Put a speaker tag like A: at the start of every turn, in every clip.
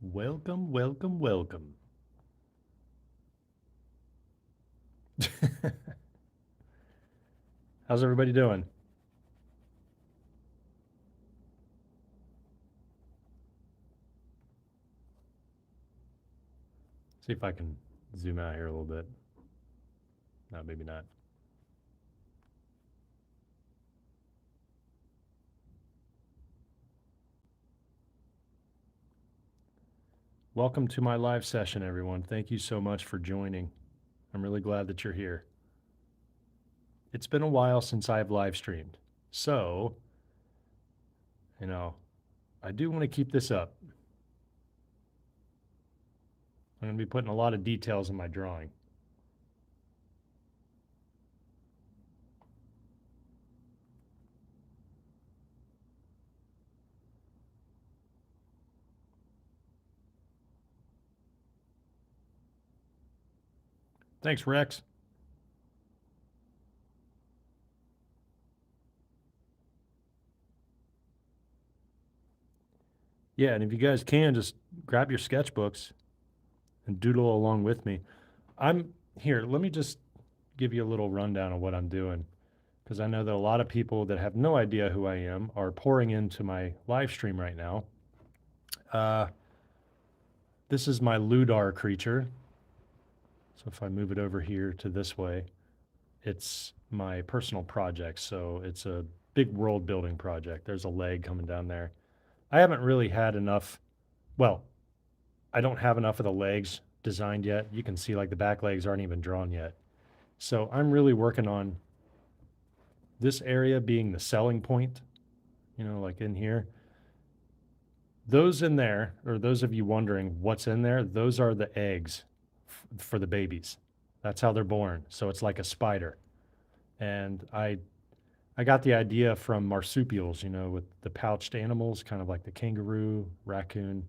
A: Welcome, welcome, welcome. How's everybody doing? See if I can zoom out here a little bit. No, maybe not. Welcome to my live session, everyone. Thank you so much for joining. I'm really glad that you're here. It's been a while since I've live streamed. So, you know, I do want to keep this up. I'm going to be putting a lot of details in my drawing. Thanks, Rex. Yeah, and if you guys can, just grab your sketchbooks and doodle along with me. I'm here. Let me just give you a little rundown of what I'm doing, because I know that a lot of people that have no idea who I am are pouring into my live stream right now. Uh, this is my Ludar creature. So if I move it over here to this way, it's my personal project. So it's a big world building project. There's a leg coming down there. I haven't really had enough. Well, I don't have enough of the legs designed yet. You can see like the back legs aren't even drawn yet. So I'm really working on this area being the selling point, like in here. Those in there, or those of you wondering what's in there, those are the eggs for the babies. That's how they're born. So it's like a spider. And I got the idea from marsupials, with the pouched animals, kind of like the kangaroo, raccoon,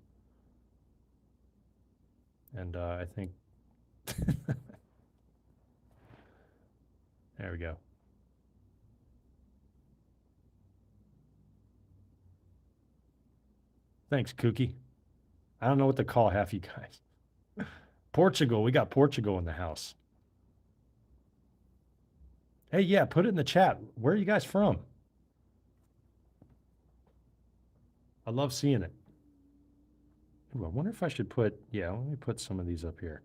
A: and I think there we go. Thanks, Kookie. I don't know what to call half you guys. Portugal, we got Portugal in the house. Hey, yeah, put it in the chat. Where are you guys from? I love seeing it. Ooh, I wonder if I should let me put some of these up here.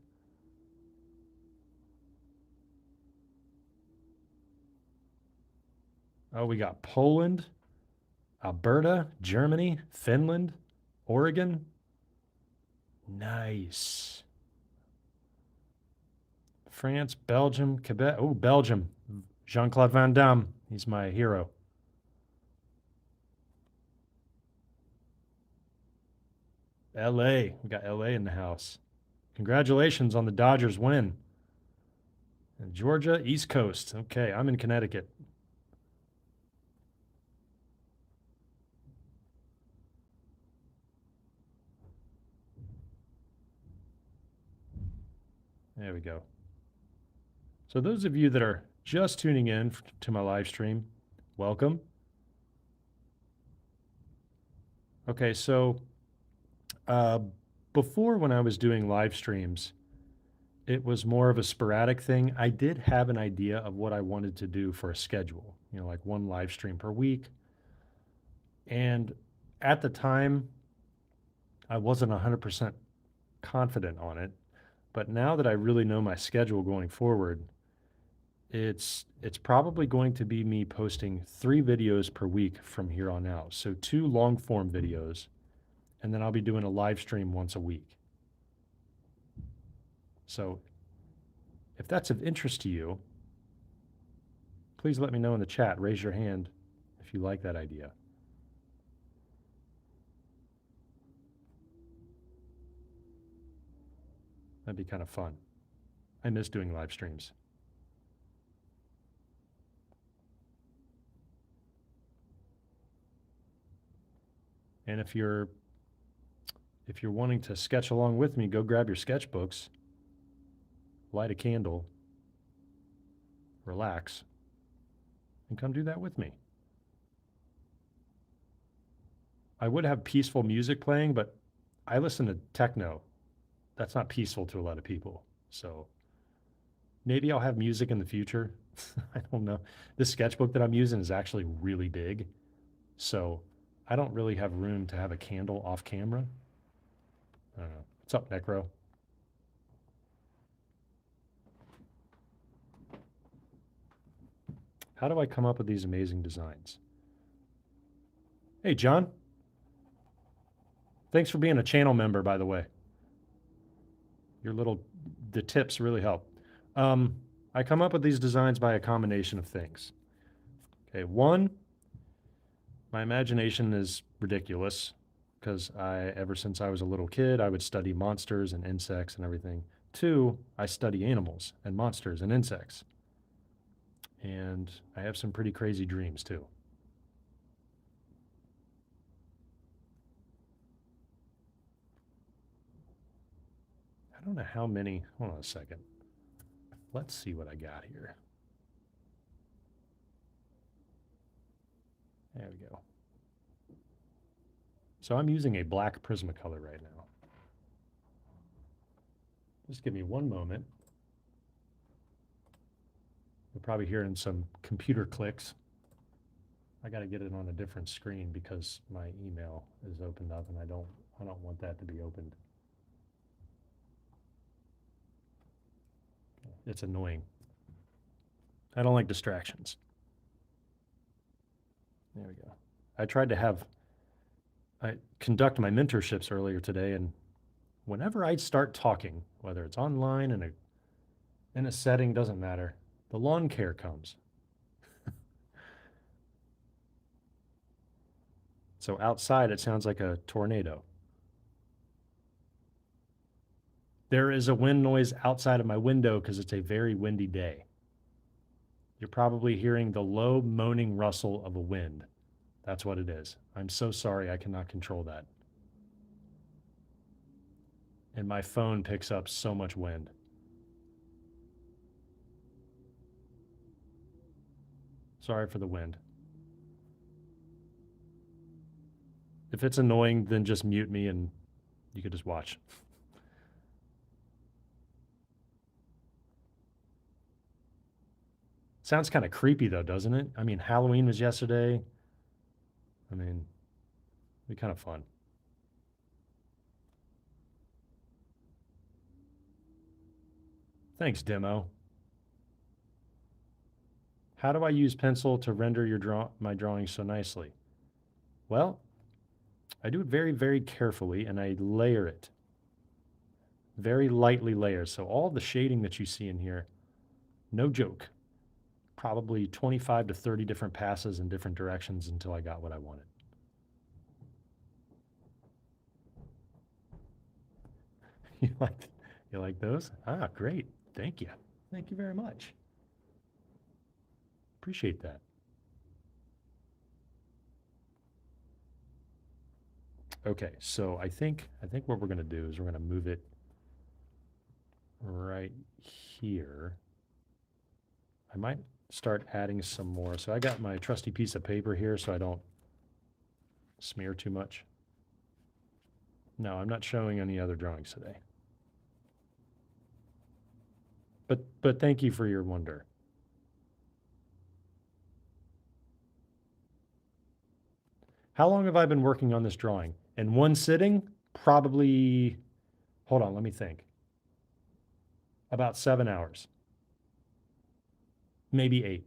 A: Oh, we got Poland, Alberta, Germany, Finland, Oregon. Nice. France, Belgium, Quebec. Oh, Belgium. Jean-Claude Van Damme. He's my hero. LA. We got LA in the house. Congratulations on the Dodgers win. And Georgia, East Coast. Okay, I'm in Connecticut. There we go. So those of you that are just tuning in to my live stream, welcome. Okay, so uh, before, when I was doing live streams, it was more of a sporadic thing. I did have an idea of what I wanted to do for a schedule, like one live stream per week. And at the time, I wasn't 100% confident on it. But now that I really know my schedule going forward, it's probably going to be me posting 3 videos per week from here on out. So 2 long form videos, and then I'll be doing a live stream once a week. So if that's of interest to you, please let me know in the chat. Raise your hand if you like that idea. That'd be kind of fun. I miss doing live streams. And if you're wanting to sketch along with me, go grab your sketchbooks, light a candle, relax, and come do that with me. I would have peaceful music playing, but I listen to techno. That's not peaceful to a lot of people. So maybe I'll have music in the future. I don't know. This sketchbook that I'm using is actually really big. So I don't really have room to have a candle off camera. I don't know. What's up, Necro? How do I come up with these amazing designs? Hey, John. Thanks for being a channel member, by the way. The tips really help. I come up with these designs by a combination of things. Okay, one, my imagination is ridiculous because ever since I was a little kid, I would study monsters and insects and everything. Two, I study animals and monsters and insects. And I have some pretty crazy dreams too. I don't know how many, hold on a second. Let's see what I got here. There we go. So I'm using a black Prismacolor right now. Just give me one moment. You're probably hearing some computer clicks. I got to get it on a different screen because my email is opened up and I don't want that to be opened. It's annoying. I don't like distractions. There we go. I conduct my mentorships earlier today, and whenever I start talking, whether it's online in a setting, doesn't matter, the lawn care comes. So outside, it sounds like a tornado. There is a wind noise outside of my window because it's a very windy day. You're probably hearing the low moaning rustle of a wind. That's what it is. I'm so sorry I cannot control that. And my phone picks up so much wind. Sorry for the wind. If it's annoying, then just mute me and you could just watch. Sounds kind of creepy though, doesn't it? I mean, Halloween was yesterday. I mean, it'd be kind of fun. Thanks, Demo. How do I use pencil to render my drawings so nicely? Well, I do it very, very carefully and I layer it. Very lightly layer. So all the shading that you see in here, no joke, probably 25 to 30 different passes in different directions until I got what I wanted. You like those? Ah, great. Thank you. Thank you very much. Appreciate that. Okay, so I think what we're going to do is we're going to move it right here. I might start adding some more. So I got my trusty piece of paper here so I don't smear too much. No, I'm not showing any other drawings today. But thank you for your wonder. How long have I been working on this drawing? In one sitting? Probably, hold on, let me think. About 7 hours. Maybe 8.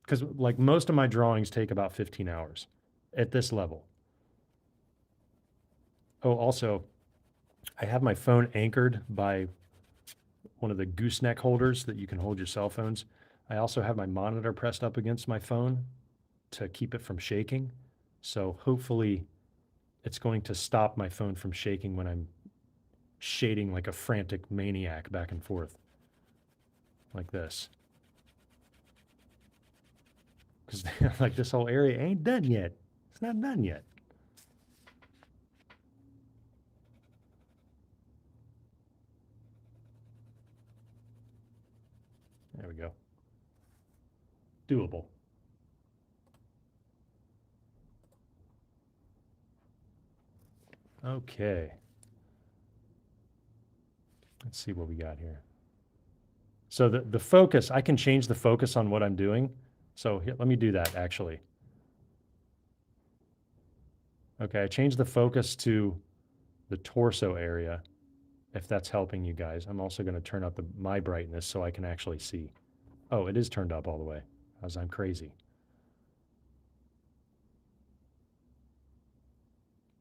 A: Because like most of my drawings take about 15 hours at this level. Oh, also, I have my phone anchored by one of the gooseneck holders that you can hold your cell phones. I also have my monitor pressed up against my phone to keep it from shaking. So hopefully it's going to stop my phone from shaking when I'm shading like a frantic maniac back and forth like this. Because like this whole area ain't done yet. It's not done yet. There we go. Doable. Okay. Let's see what we got here. So the focus, I can change the focus on what I'm doing. So here, let me do that actually. Okay, I changed the focus to the torso area, if that's helping you guys. I'm also going to turn up my brightness so I can actually see. Oh, it is turned up all the way, as I'm crazy.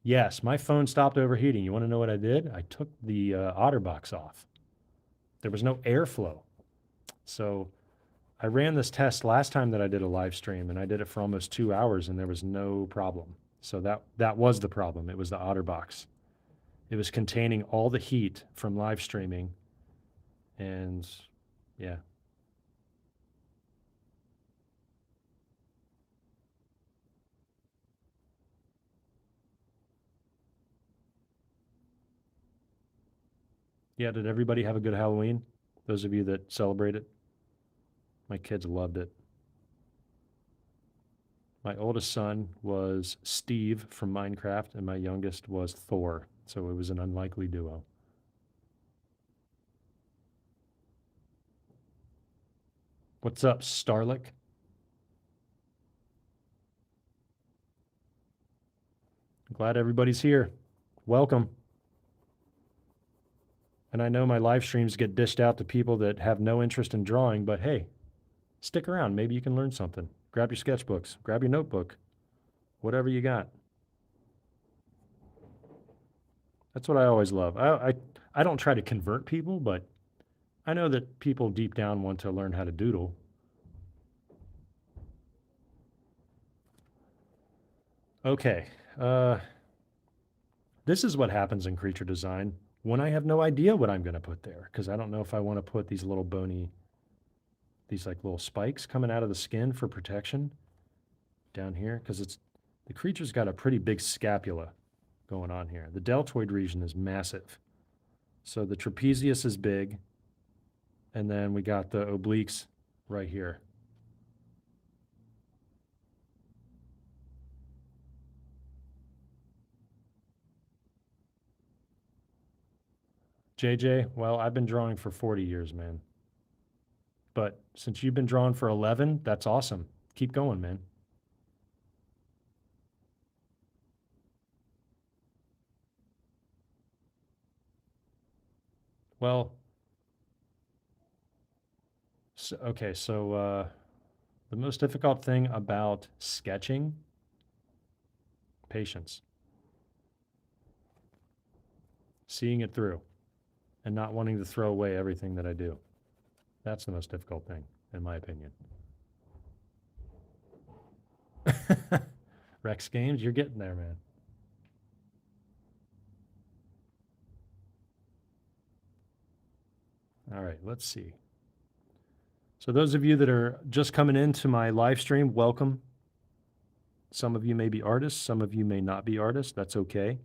A: Yes, my phone stopped overheating. You want to know what I did? I took the OtterBox off. There was no airflow. So I ran this test last time that I did a live stream, and I did it for almost 2 hours, and there was no problem. So that was the problem. It was the OtterBox. It was containing all the heat from live streaming, and yeah. Yeah, did everybody have a good Halloween? Those of you that celebrate it? My kids loved it. My oldest son was Steve from Minecraft, and my youngest was Thor. So it was an unlikely duo. What's up, Starlick? Glad everybody's here. Welcome. And I know my live streams get dished out to people that have no interest in drawing, but hey, stick around. Maybe you can learn something. Grab your sketchbooks, grab your notebook, whatever you got. That's what I always love. I don't try to convert people, but I know that people deep down want to learn how to doodle. Okay. This is what happens in creature design when I have no idea what I'm going to put there, because I don't know if I want to put these little bony, these like little spikes coming out of the skin for protection down here, because it's the creature's got a pretty big scapula going on here. The deltoid region is massive. So the trapezius is big, and then we got the obliques right here. JJ, well, I've been drawing for 40 years, man. But since you've been drawing for 11, that's awesome. Keep going, man. Well, okay, so the most difficult thing about sketching, patience, seeing it through, and not wanting to throw away everything that I do. That's the most difficult thing, in my opinion. Rex Games, you're getting there, man. All right, let's see. So those of you that are just coming into my live stream, welcome. Some of you may be artists, some of you may not be artists. That's okay.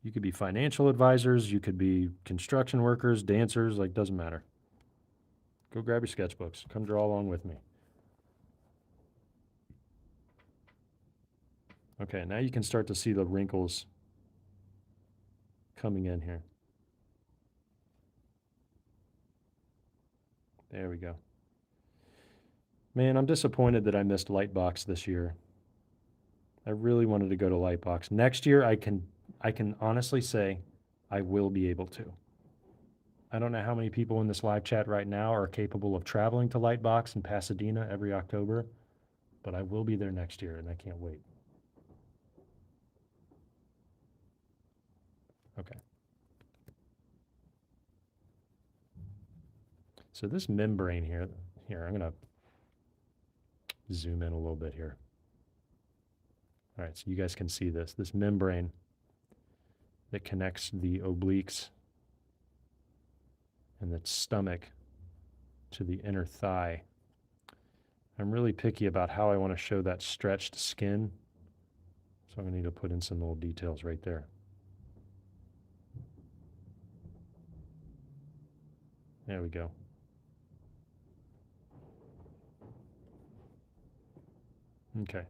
A: You could be financial advisors, you could be construction workers, dancers, like doesn't matter. Go grab your sketchbooks. Come draw along with me. Okay, now you can start to see the wrinkles coming in here. There we go. Man, I'm disappointed that I missed Lightbox this year. I really wanted to go to Lightbox. Next year I can honestly say I will be able to. I don't know how many people in this live chat right now are capable of traveling to Lightbox in Pasadena every October, but I will be there next year and I can't wait. Okay. So this membrane here, I'm going to zoom in a little bit here. All right, so you guys can see this membrane that connects the obliques and the stomach to the inner thigh. I'm really picky about how I want to show that stretched skin, so I'm going to need to put in some little details right there. There we go. Okay.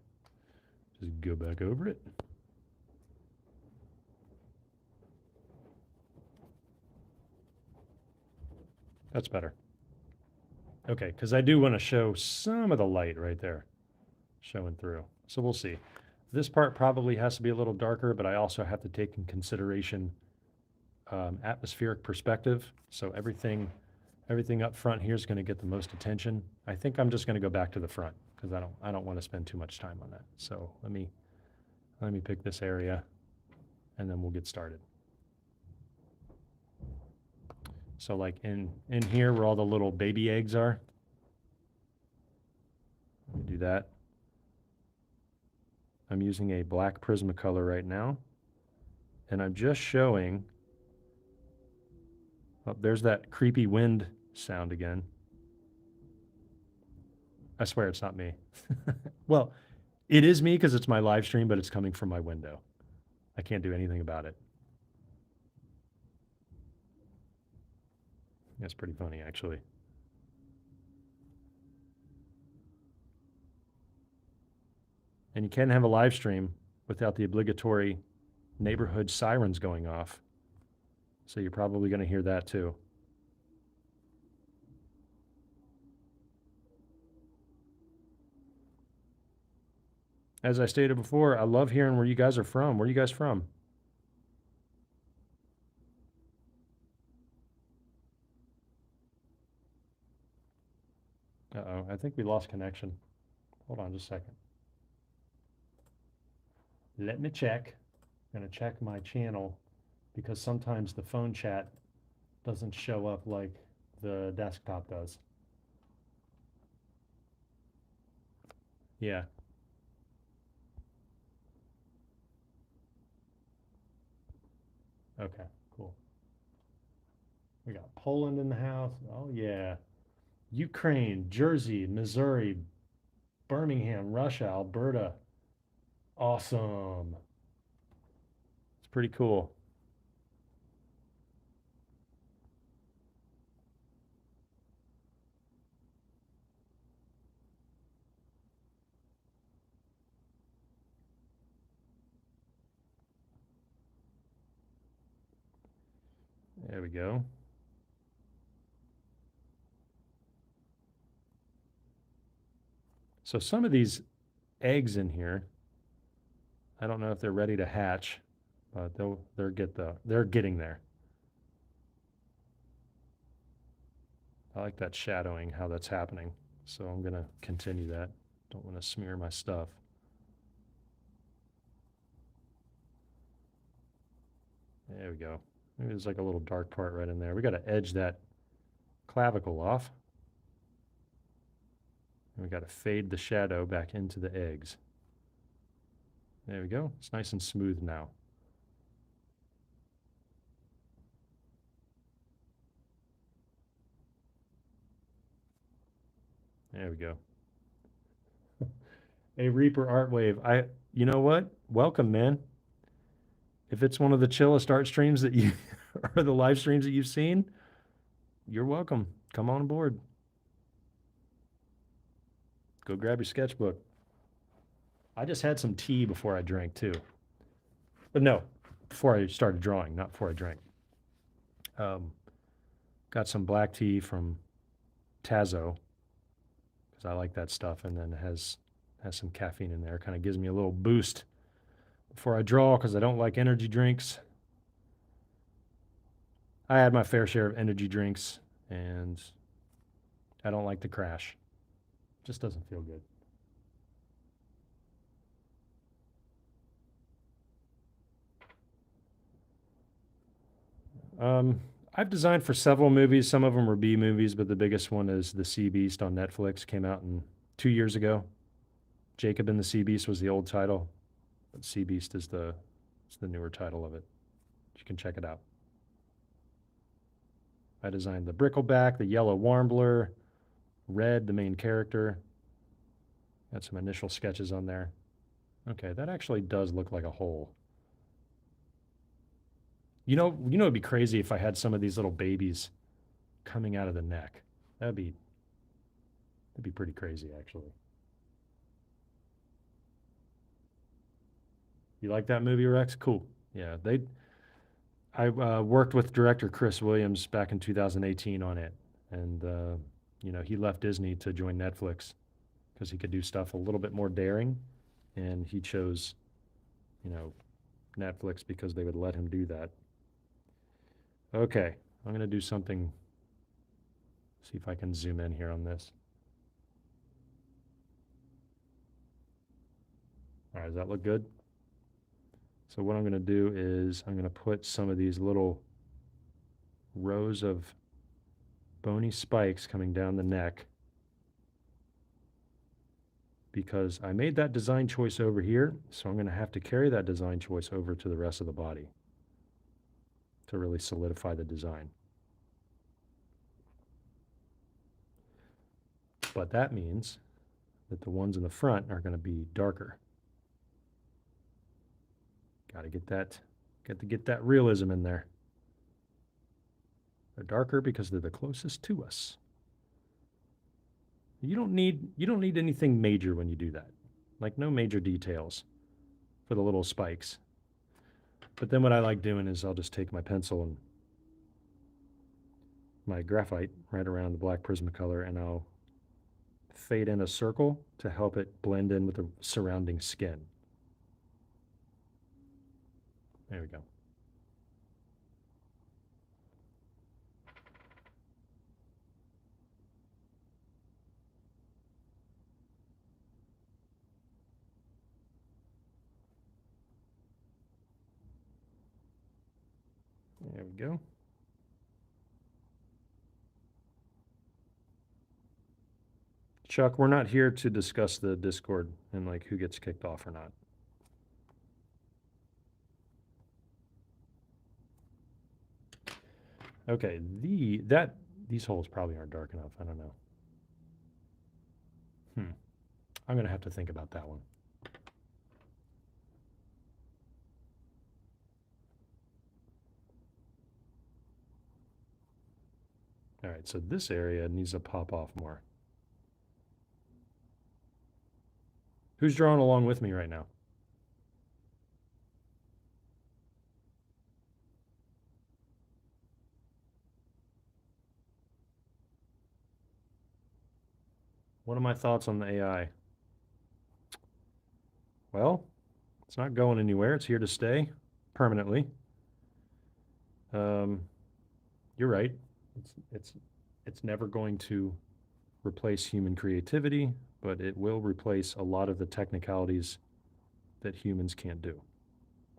A: Just go back over it. That's better. Okay, because I do want to show some of the light right there showing through. So we'll see. This part probably has to be a little darker, but I also have to take in consideration atmospheric perspective. So everything up front here is going to get the most attention. I think I'm just going to go back to the front because I don't want to spend too much time on that. So let me pick this area and then we'll get started. So like in here where all the little baby eggs are, let me do that. I'm using a black Prismacolor right now, and I'm just showing, oh, there's that creepy wind sound again. I swear it's not me. Well, it is me because it's my live stream, but it's coming from my window. I can't do anything about it. That's pretty funny, actually. And you can't have a live stream without the obligatory neighborhood sirens going off. So you're probably going to hear that too. As I stated before, I love hearing where you guys are from. Where are you guys from? Uh-oh, I think we lost connection. Hold on just a second. Let me check. I'm going to check my channel because sometimes the phone chat doesn't show up like the desktop does. Yeah. Okay, cool. We got Poland in the house. Oh, yeah. Ukraine, Jersey, Missouri, Birmingham, Russia, Alberta. Awesome. It's pretty cool. There we go. So some of these eggs in here, I don't know if they're ready to hatch, but they're getting there. I like that shadowing, how that's happening. So I'm gonna continue that. Don't want to smear my stuff. There we go. Maybe there's like a little dark part right in there. We got to edge that clavicle off. And we got to fade the shadow back into the eggs. There we go. It's nice and smooth now. There we go. A Reaper Art Wave. You know what? Welcome, man. If it's one of the chillest art streams that you or the live streams that you've seen, you're welcome. Come on board. Go grab your sketchbook. I just had some tea before I drank too. But no, before I started drawing, not before I drank. Got some black tea from Tazo because I like that stuff, and then it has some caffeine in there. Kind of gives me a little boost before I draw because I don't like energy drinks. I had my fair share of energy drinks, and I don't like to crash. Just doesn't feel good. I've designed for several movies. Some of them were B movies, but the biggest one is The Sea Beast on Netflix. Came out 2 years ago. Jacob and the Sea Beast was the old title, but Sea Beast is the newer title of it. You can check it out. I designed the Brickleback, the Yellow Warbler, Red, the main character. Got some initial sketches on there. Okay, that actually does look like a hole. You know, it'd be crazy if I had some of these little babies coming out of the neck. That'd be pretty crazy, actually. You like that movie, Rex? Cool. Yeah, I worked with director Chris Williams back in 2018 on it, and he left Disney to join Netflix because he could do stuff a little bit more daring, and he chose, you know, Netflix because they would let him do that. Okay, I'm gonna do something. See if I can zoom in here on this. All right, does that look good? So what I'm gonna do is I'm gonna put some of these little rows of bony spikes coming down the neck because I made that design choice over here, so I'm gonna have to carry that design choice over to the rest of the body to really solidify the design. But that means that the ones in the front are gonna be darker. Got to get that realism in there. They're darker because they're the closest to us. You don't need anything major when you do that. Like no major details for the little spikes. But then what I like doing is I'll just take my pencil and my graphite right around the black Prismacolor, and I'll fade in a circle to help it blend in with the surrounding skin. There we go. There we go. Chuck, we're not here to discuss the Discord and like who gets kicked off or not. Okay, these holes probably aren't dark enough. I don't know. I'm gonna have to think about that one. All right, so this area needs to pop off more. Who's drawing along with me right now? What are my thoughts on the AI? Well, it's not going anywhere. It's here to stay permanently. You're right. It's never going to replace human creativity, but it will replace a lot of the technicalities that humans can't do.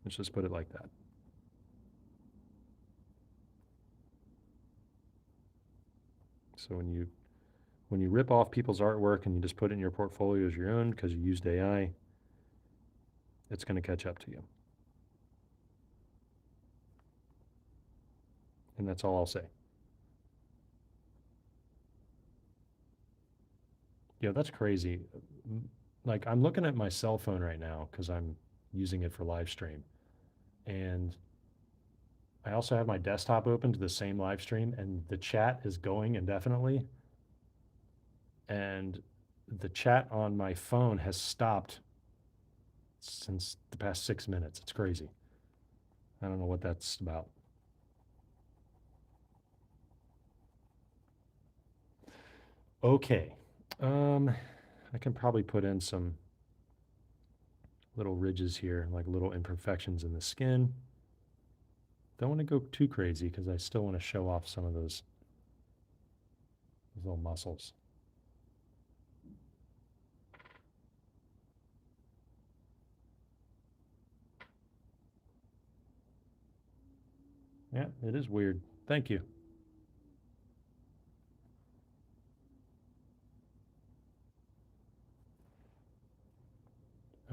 A: Let's just put it like that. So when you rip off people's artwork and you just put it in your portfolio as your own because you used AI, it's going to catch up to you. And that's all I'll say. Yeah, that's crazy. Like I'm looking at my cell phone right now because I'm using it for live stream. And I also have my desktop open to the same live stream, and the chat is going indefinitely. And the chat on my phone has stopped since the past 6 minutes. It's crazy. I don't know what that's about. Okay. I can probably put in some little ridges here, like little imperfections in the skin. Don't want to go too crazy because I still want to show off some of those little muscles. Yeah, it is weird. Thank you.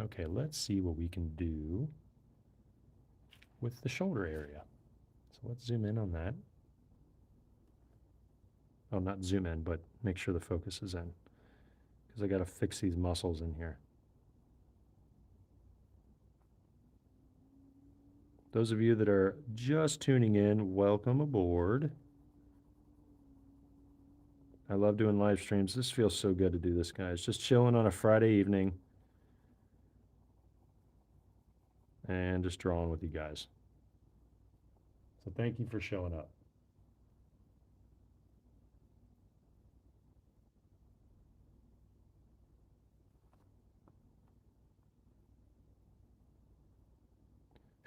A: Okay, let's see what we can do with the shoulder area. So let's zoom in on that. Oh, not zoom in, but make sure the focus is in because I got to fix these muscles in here. Those of you that are just tuning in, welcome aboard. I love doing live streams. This feels so good to do this, guys. Just chilling on a Friday evening. and just drawing with you guys. So thank you for showing up.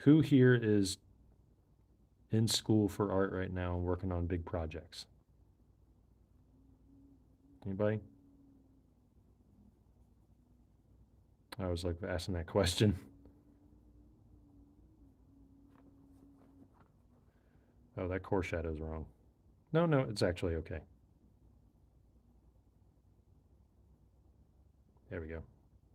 A: Who here is in school for art right now and working on big projects? Anybody? I was like asking that question. Oh, that core shadow's wrong. No, it's actually okay. There we go.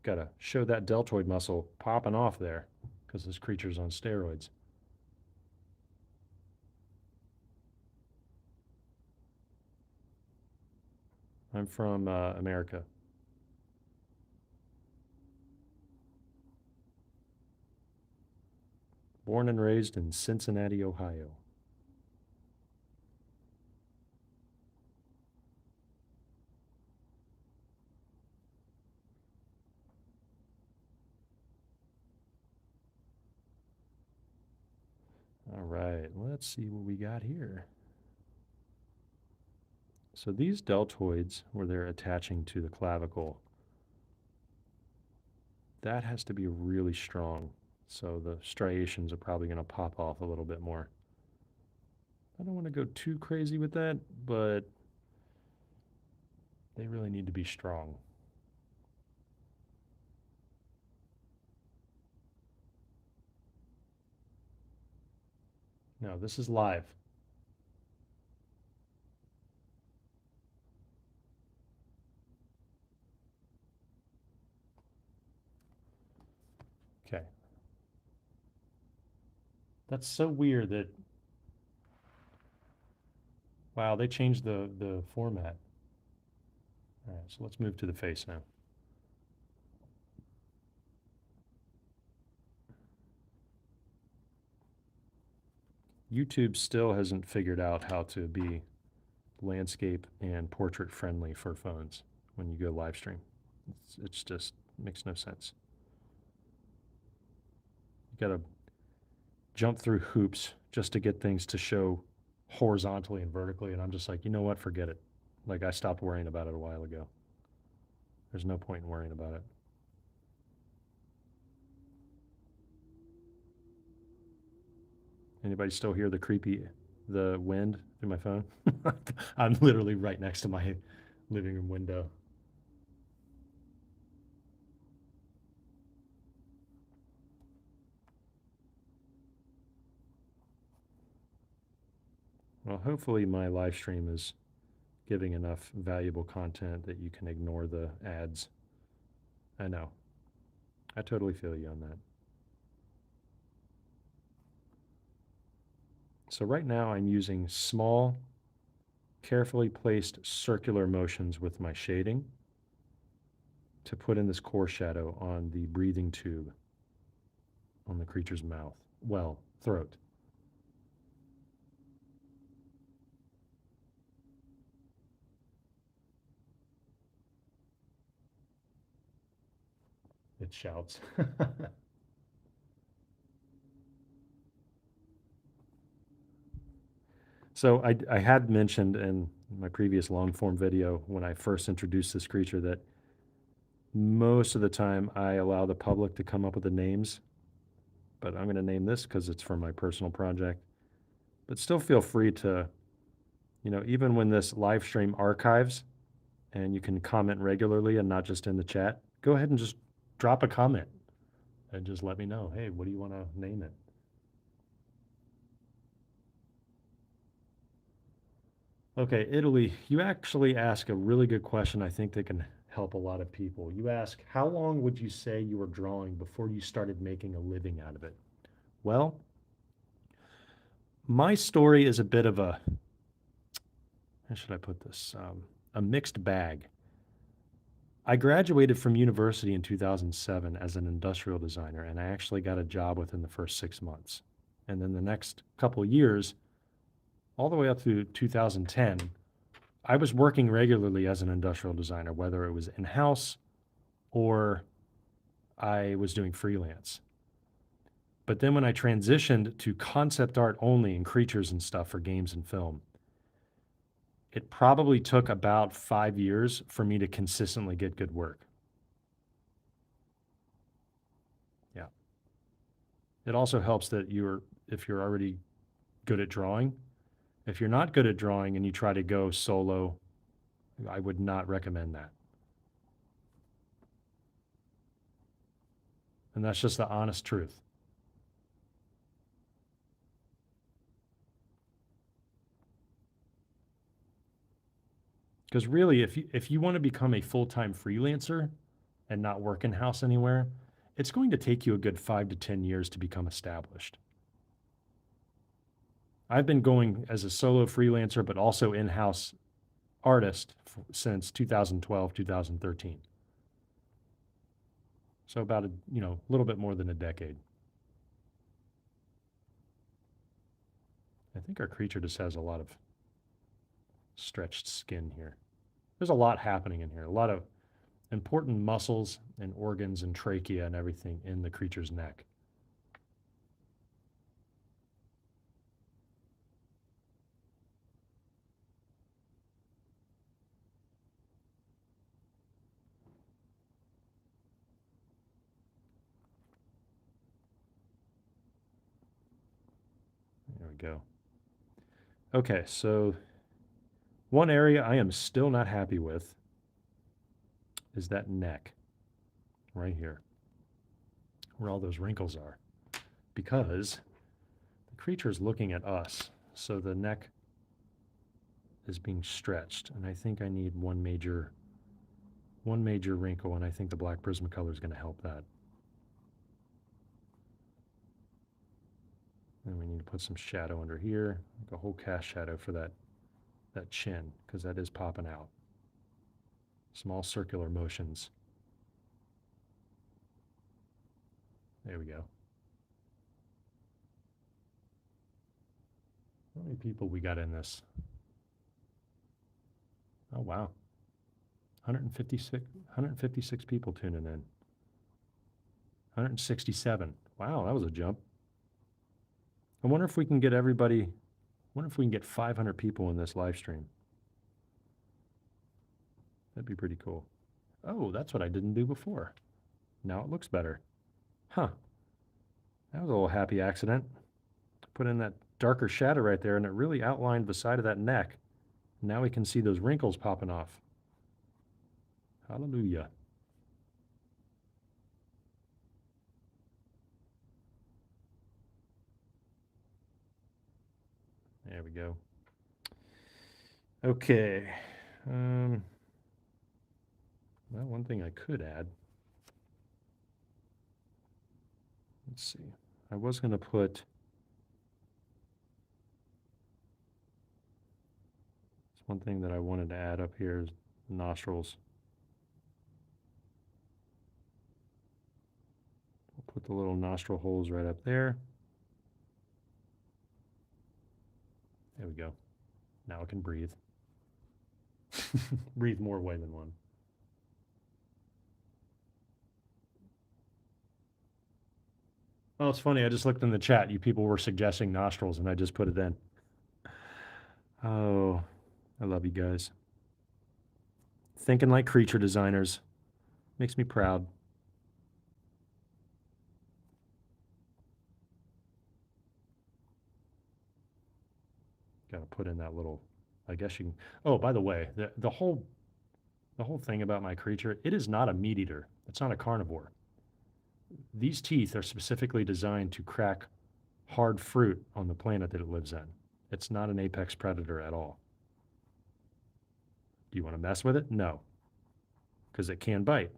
A: Gotta show that deltoid muscle popping off there because this creature's on steroids. I'm from America. Born and raised in Cincinnati, Ohio. All right, let's see what we got here. So these deltoids, where they're attaching to the clavicle, that has to be really strong. So the striations are probably going to pop off a little bit more. I don't want to go too crazy with that, but they really need to be strong. No, this is live. Okay. That's so weird that, wow, they changed the format. All right, so let's move to the face now. YouTube still hasn't figured out how to be landscape and portrait friendly for phones when you go live stream. It's just makes no sense. You gotta jump through hoops just to get things to show horizontally and vertically, and I'm just like, you know what, forget it. Like, I stopped worrying about it a while ago. There's no point in worrying about it. Anybody still hear the wind through my phone? I'm literally right next to my living room window. Well, hopefully my live stream is giving enough valuable content that you can ignore the ads. I know. I totally feel you on that. So right now I'm using small, carefully placed circular motions with my shading to put in this core shadow on the breathing tube on the creature's mouth. Well, throat. It shouts. So I had mentioned in my previous long form video when I first introduced this creature that most of the time I allow the public to come up with the names, but I'm going to name this because it's for my personal project. But still feel free to, even when this live stream archives and you can comment regularly and not just in the chat, go ahead and just drop a comment and just let me know, hey, what do you want to name it? Okay, Italy, you actually ask a really good question. I think that can help a lot of people. You ask, how long would you say you were drawing before you started making a living out of it? Well, my story is a bit of how should I put this? A mixed bag. I graduated from university in 2007 as an industrial designer, and I actually got a job within the first 6 months. And then the next couple years, all the way up to 2010, I was working regularly as an industrial designer, whether it was in-house or I was doing freelance. But then when I transitioned to concept art only and creatures and stuff for games and film, it probably took about 5 years for me to consistently get good work. Yeah. It also helps that if you're already good at drawing, if you're not good at drawing and you try to go solo, I would not recommend that. And that's just the honest truth. Because really, if you want to become a full-time freelancer and not work in-house anywhere, it's going to take you a good 5 to 10 years to become established. I've been going as a solo freelancer, but also in-house artist since 2012, 2013. So about a little bit more than a decade. I think our creature just has a lot of stretched skin here. There's a lot happening in here, a lot of important muscles and organs and trachea and everything in the creature's neck. There we go. Okay, so one area I am still not happy with is that neck right here, where all those wrinkles are, because the creature is looking at us, so the neck is being stretched, and I think I need one major wrinkle, and I think the black Prismacolor is going to help that. And we need to put some shadow under here, like a whole cast shadow for that chin, because that is popping out. Small circular motions. There we go. How many people we got in this? Oh, wow. 156 people tuning in. 167. Wow, that was a jump. I wonder if we can get everybody, I wonder if we can get 500 people in this live stream. That'd be pretty cool. Oh, that's what I didn't do before. Now it looks better. Huh. That was a little happy accident. Put in that darker shadow right there, and it really outlined the side of that neck. Now we can see those wrinkles popping off. Hallelujah. There we go. Okay. Well, one thing I could add. Let's see. I was going to put one thing that I wanted to add up here is nostrils. I'll put the little nostril holes right up there. There we go. Now it can breathe. Breathe more way than one. Oh, it's funny. I just looked in the chat. You people were suggesting nostrils, and I just put it in. Oh, I love you guys. Thinking like creature designers. Makes me proud. Got to put in that little, I guess you can. Oh, by the way, the whole thing about my creature, it is not a meat eater. It's not a carnivore. These teeth are specifically designed to crack hard fruit on the planet that it lives in. It's not an apex predator at all. Do you want to mess with it? No, because it can bite.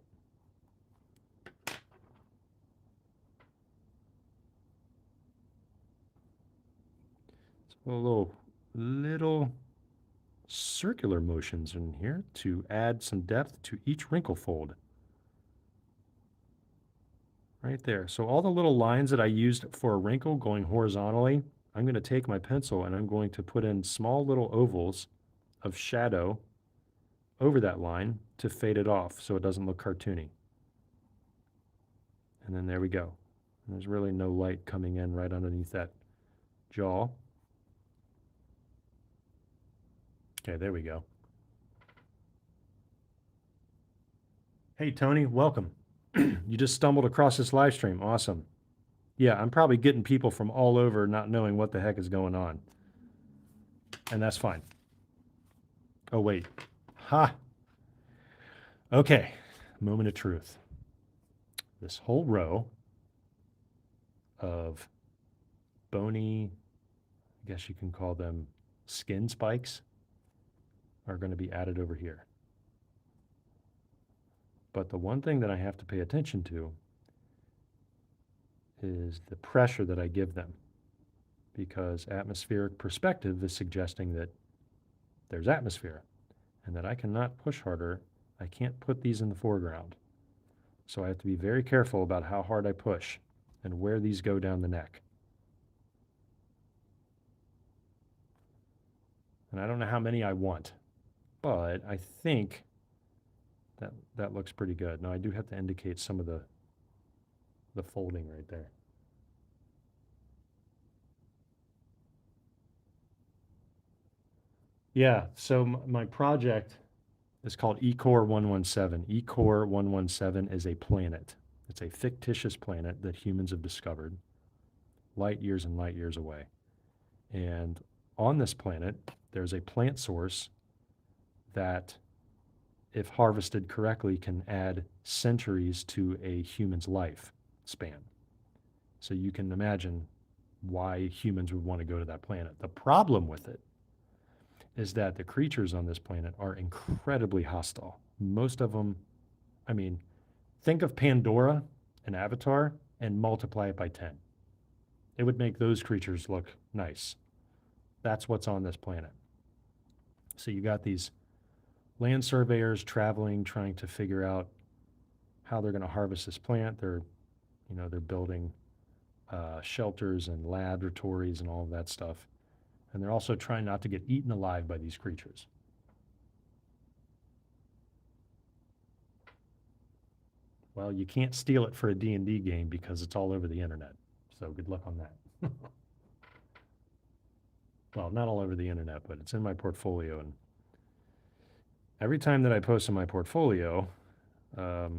A: So little circular motions in here to add some depth to each wrinkle fold. Right there. So all the little lines that I used for a wrinkle going horizontally, I'm going to take my pencil and I'm going to put in small little ovals of shadow over that line to fade it off so it doesn't look cartoony. And then there we go. And there's really no light coming in right underneath that jaw. Okay, there we go. Hey, Tony, welcome. You just stumbled across this live stream. Awesome. Yeah, I'm probably getting people from all over not knowing what the heck is going on. And that's fine. Oh, wait. Ha. Okay, moment of truth. This whole row of bony, I guess you can call them skin spikes, are going to be added over here. But the one thing that I have to pay attention to is the pressure that I give them, because atmospheric perspective is suggesting that there's atmosphere and that I cannot push harder. I can't put these in the foreground. So I have to be very careful about how hard I push and where these go down the neck. And I don't know how many I want, but I think that looks pretty good. Now I do have to indicate some of the folding right there. Yeah, so my project is called eCore 117. eCore 117 is a planet. It's a fictitious planet that humans have discovered light years and light years away. And on this planet, there's a plant source that, if harvested correctly, can add centuries to a human's life span. So you can imagine why humans would want to go to that planet. The problem with it is that the creatures on this planet are incredibly hostile. Most of them, I mean, think of Pandora and Avatar and multiply it by 10. It would make those creatures look nice. That's what's on this planet. So you got these land surveyors traveling, trying to figure out how they're going to harvest this plant. They're building shelters and laboratories and all of that stuff. And they're also trying not to get eaten alive by these creatures. Well, you can't steal it for a D&D game because it's all over the internet. So good luck on that. Well, not all over the internet, but it's in my portfolio. And every time that I post in my portfolio, I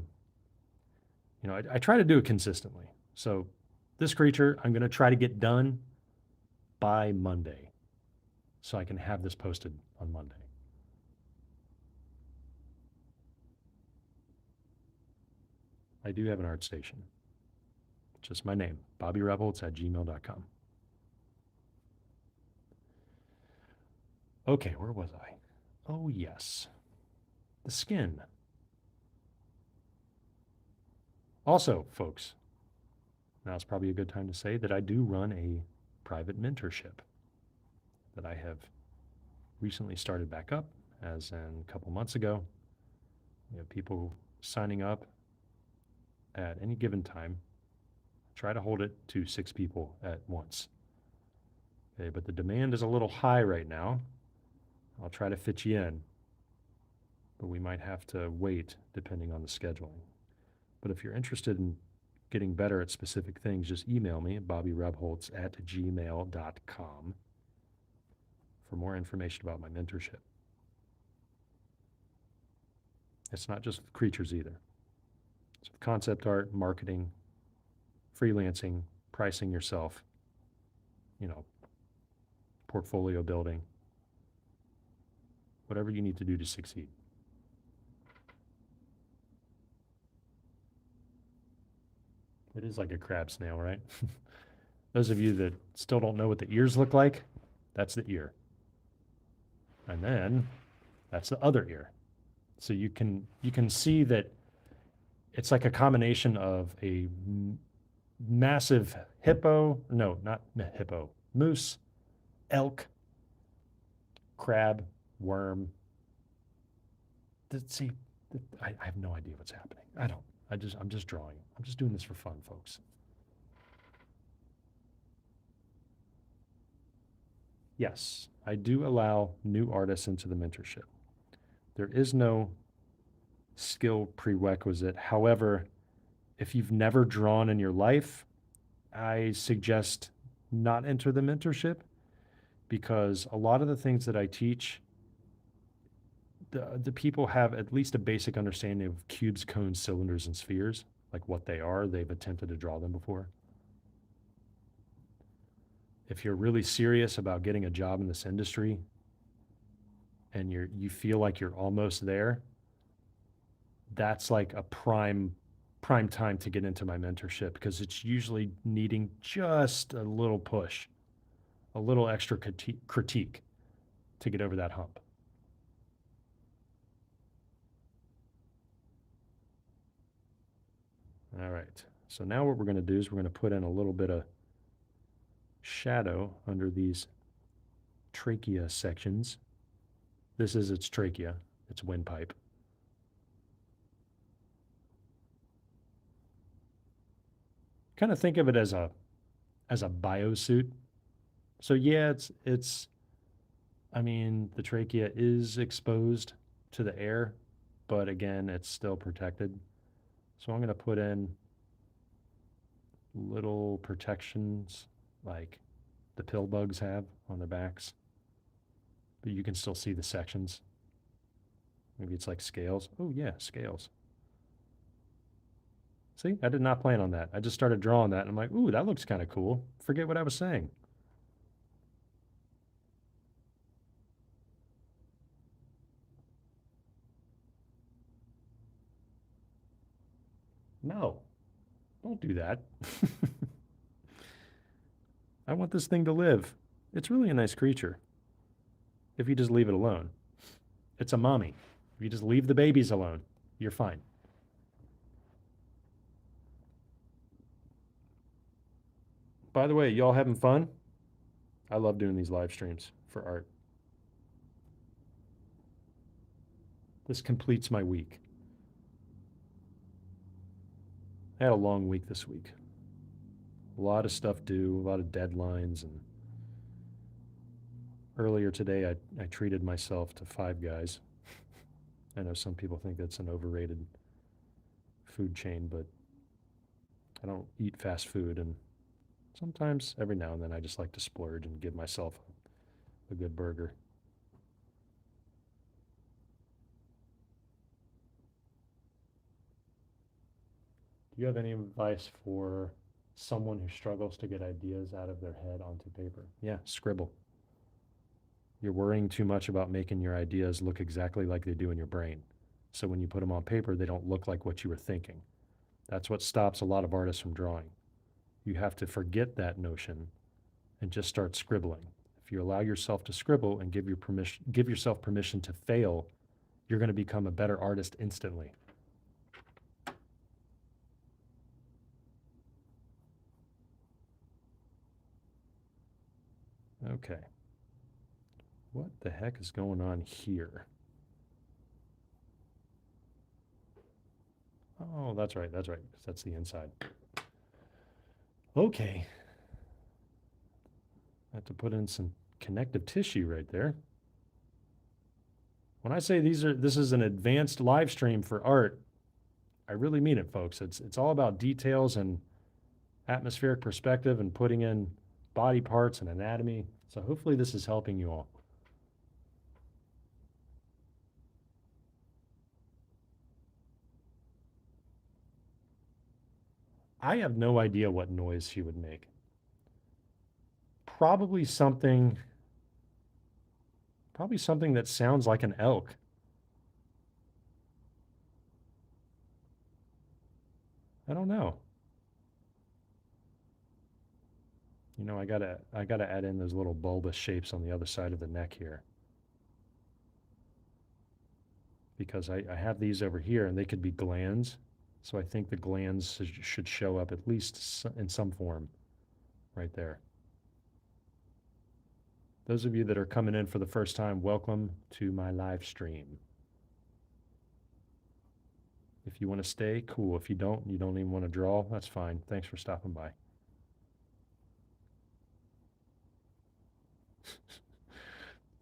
A: try to do it consistently. So this creature, I'm going to try to get done by Monday so I can have this posted on Monday. I do have an art station. Just my name, BobbyRebholz@gmail.com. Okay, where was I? Oh, yes. The skin. Also, folks, now's probably a good time to say that I do run a private mentorship that I have recently started back up, as in a couple months ago. You have people signing up at any given time. Try to hold it to 6 people at once. Okay, but the demand is a little high right now. I'll try to fit you in, but we might have to wait depending on the scheduling. But if you're interested in getting better at specific things, just email me at bobbyrebholz@gmail.com for more information about my mentorship. It's not just with creatures either. It's with concept art, marketing, freelancing, pricing yourself, portfolio building, whatever you need to do to succeed. It is like a crab snail, right? Those of you that still don't know what the ears look like, that's the ear. And then that's the other ear. So you can see that it's like a combination of a massive moose, elk, crab, worm. I have no idea what's happening. I'm just drawing. I'm just doing this for fun, folks. Yes, I do allow new artists into the mentorship. There is no skill prerequisite. However, if you've never drawn in your life, I suggest not enter the mentorship because a lot of the things that I teach, the people have at least a basic understanding of cubes, cones, cylinders, and spheres, like what they are. They've attempted to draw them before. If you're really serious about getting a job in this industry and you feel like you're almost there, that's like a prime time to get into my mentorship because it's usually needing just a little push, a little extra critique to get over that hump. All right. So now what we're going to do is we're going to put in a little bit of shadow under these trachea sections. This is its trachea, its windpipe. Kind of think of it as a biosuit. So yeah, it's I mean, the trachea is exposed to the air, but again, it's still protected. So I'm going to put in little protections like the pill bugs have on their backs, but you can still see the sections. Maybe it's like scales. Oh yeah, scales. See, I did not plan on that. I just started drawing that and I'm like, ooh, that looks kind of cool. Forget what I was saying. No, don't do that. I want this thing to live. It's really a nice creature if you just leave it alone. It's a mommy. If you just leave the babies alone, you're fine. By the way, y'all having fun? I love doing these live streams for art. This completes my week. I had a long week this week. A lot of stuff due, a lot of deadlines, and earlier today I treated myself to Five Guys. I know some people think that's an overrated food chain, but I don't eat fast food, and sometimes every now and then I just like to splurge and give myself a good burger. Do you have any advice for someone who struggles to get ideas out of their head onto paper? Yeah, scribble. You're worrying too much about making your ideas look exactly like they do in your brain. So when you put them on paper, they don't look like what you were thinking. That's what stops a lot of artists from drawing. You have to forget that notion and just start scribbling. If you allow yourself to scribble and give yourself permission to fail, you're going to become a better artist instantly. Okay. What the heck is going on here? Oh, that's right. That's right. That's the inside. Okay. I have to put in some connective tissue right there. When I say this is an advanced live stream for art, I really mean it, folks. It's all about details and atmospheric perspective and putting in body parts and anatomy. So hopefully this is helping you all. I have no idea what noise she would make. Probably something that sounds like an elk. I don't know. You know, I gotta add in those little bulbous shapes on the other side of the neck here. Because I have these over here and they could be glands. So I think the glands should show up at least in some form right there. Those of you that are coming in for the first time, welcome to my live stream. If you want to stay, cool. If you don't even want to draw, that's fine. Thanks for stopping by.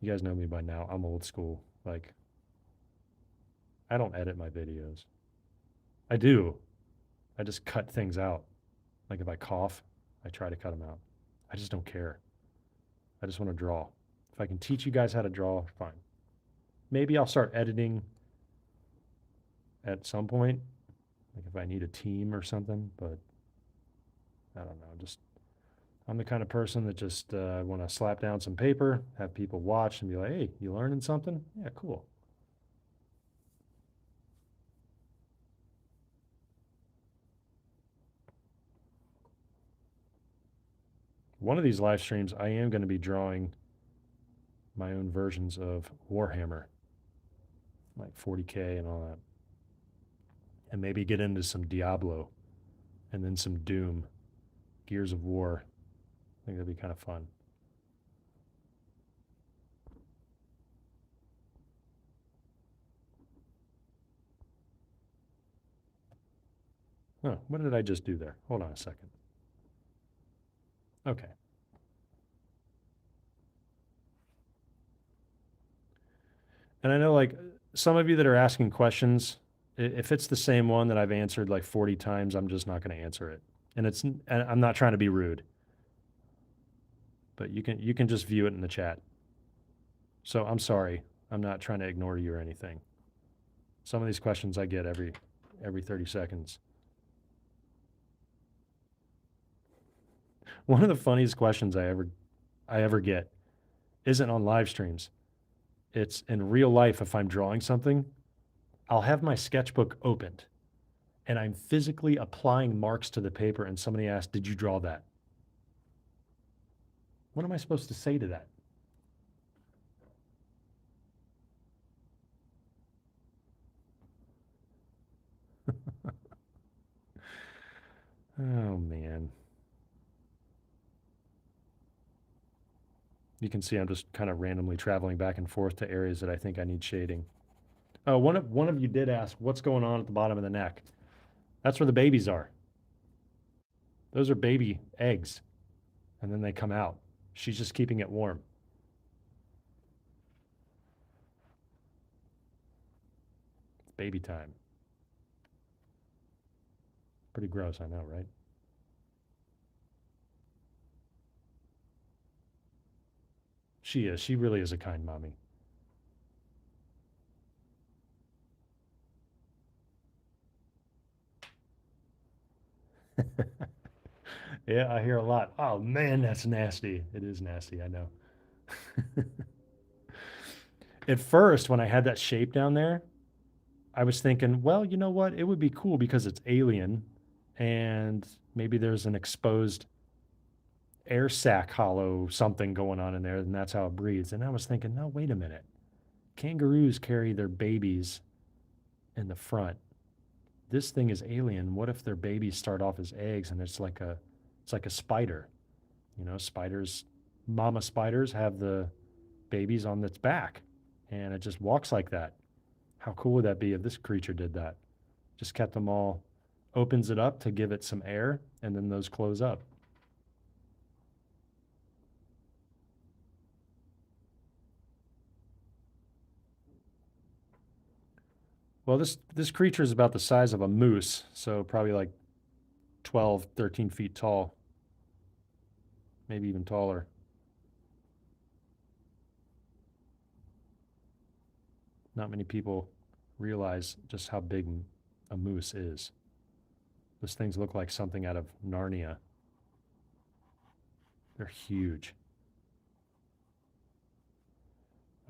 A: You guys know me by now. I'm old school. Like, I don't edit my videos. I do. I just cut things out. Like if I cough, I try to cut them out. I just don't care. I just want to draw. If I can teach you guys how to draw, fine. Maybe I'll start editing at some point, like if I need a team or something, but I don't know. Just I'm the kind of person that just want to slap down some paper, have people watch and be like, hey, you learning something? Yeah, cool. One of these live streams, I am going to be drawing my own versions of Warhammer, like 40K and all that. And maybe get into some Diablo and then some Doom, Gears of War. I think that'd be kind of fun. Oh, what did I just do there? Hold on a second. Okay. And I know like some of you that are asking questions, if it's the same one that I've answered like 40 times, I'm just not going to answer it. And I'm not trying to be rude, but you can just view it in the chat. So I'm sorry. I'm not trying to ignore you or anything. Some of these questions I get every 30 seconds. One of the funniest questions I ever get isn't on live streams. It's in real life. If I'm drawing something, I'll have my sketchbook opened and I'm physically applying marks to the paper, and somebody asks, did you draw that? What am I supposed to say to that? Oh, man. You can see I'm just kind of randomly traveling back and forth to areas that I think I need shading. Oh, one of you did ask, what's going on at the bottom of the neck? That's where the babies are. Those are baby eggs, and then they come out. She's just keeping it warm. It's baby time. Pretty gross, I know, right? She is. She really is a kind mommy. Yeah, I hear a lot. Oh man, that's nasty. It is nasty, I know. At first, when I had that shape down there, I was thinking, well, you know what? It would be cool because it's alien and maybe there's an exposed air sac hollow something going on in there, and that's how it breathes. And I was thinking, no, wait a minute. Kangaroos carry their babies in the front. This thing is alien. What if their babies start off as eggs and it's like a spider? You know, spiders, mama spiders have the babies on its back and it just walks like that. How cool would that be if this creature did that? Just kept them all, opens it up to give it some air, and then those close up. Well, this creature is about the size of a moose, so probably like 12, 13 feet tall, maybe even taller. Not many people realize just how big a moose is. Those things look like something out of Narnia. They're huge.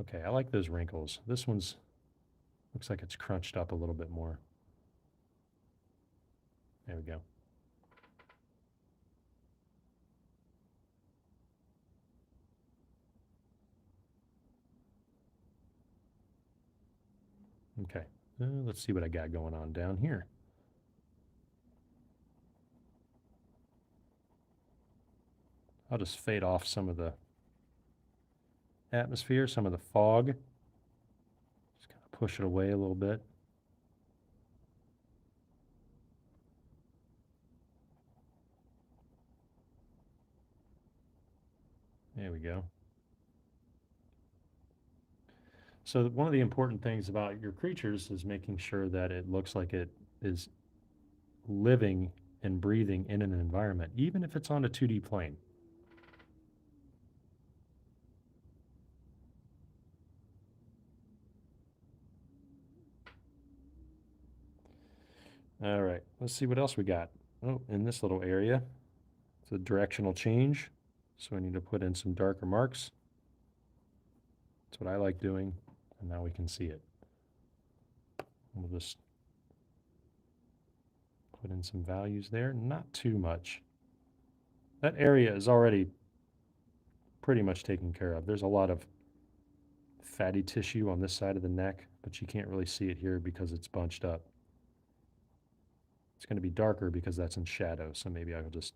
A: Okay, I like those wrinkles. This one's looks like it's crunched up a little bit more. There we go. Okay, let's see what I got going on down here. I'll just fade off some of the atmosphere, some of the fog. Just kind of push it away a little bit. There we go. So one of the important things about your creatures is making sure that it looks like it is living and breathing in an environment, even if it's on a 2D plane. All right, let's see what else we got. Oh, in this little area, it's a directional change. So I need to put in some darker marks. That's what I like doing. And now we can see it. We'll just put in some values there, not too much. That area is already pretty much taken care of. There's a lot of fatty tissue on this side of the neck, but you can't really see it here because it's bunched up. It's going to be darker because that's in shadow, so maybe I will just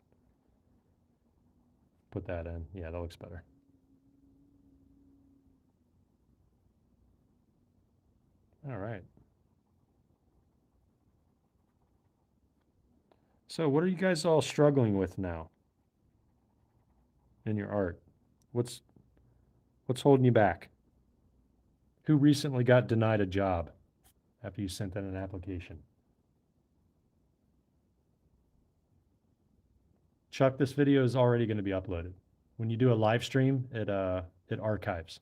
A: put that in. Yeah, that looks better. All right. So what are you guys all struggling with now in your art? What's holding you back? Who recently got denied a job after you sent in an application? Chuck, this video is already going to be uploaded. When you do a live stream, it archives.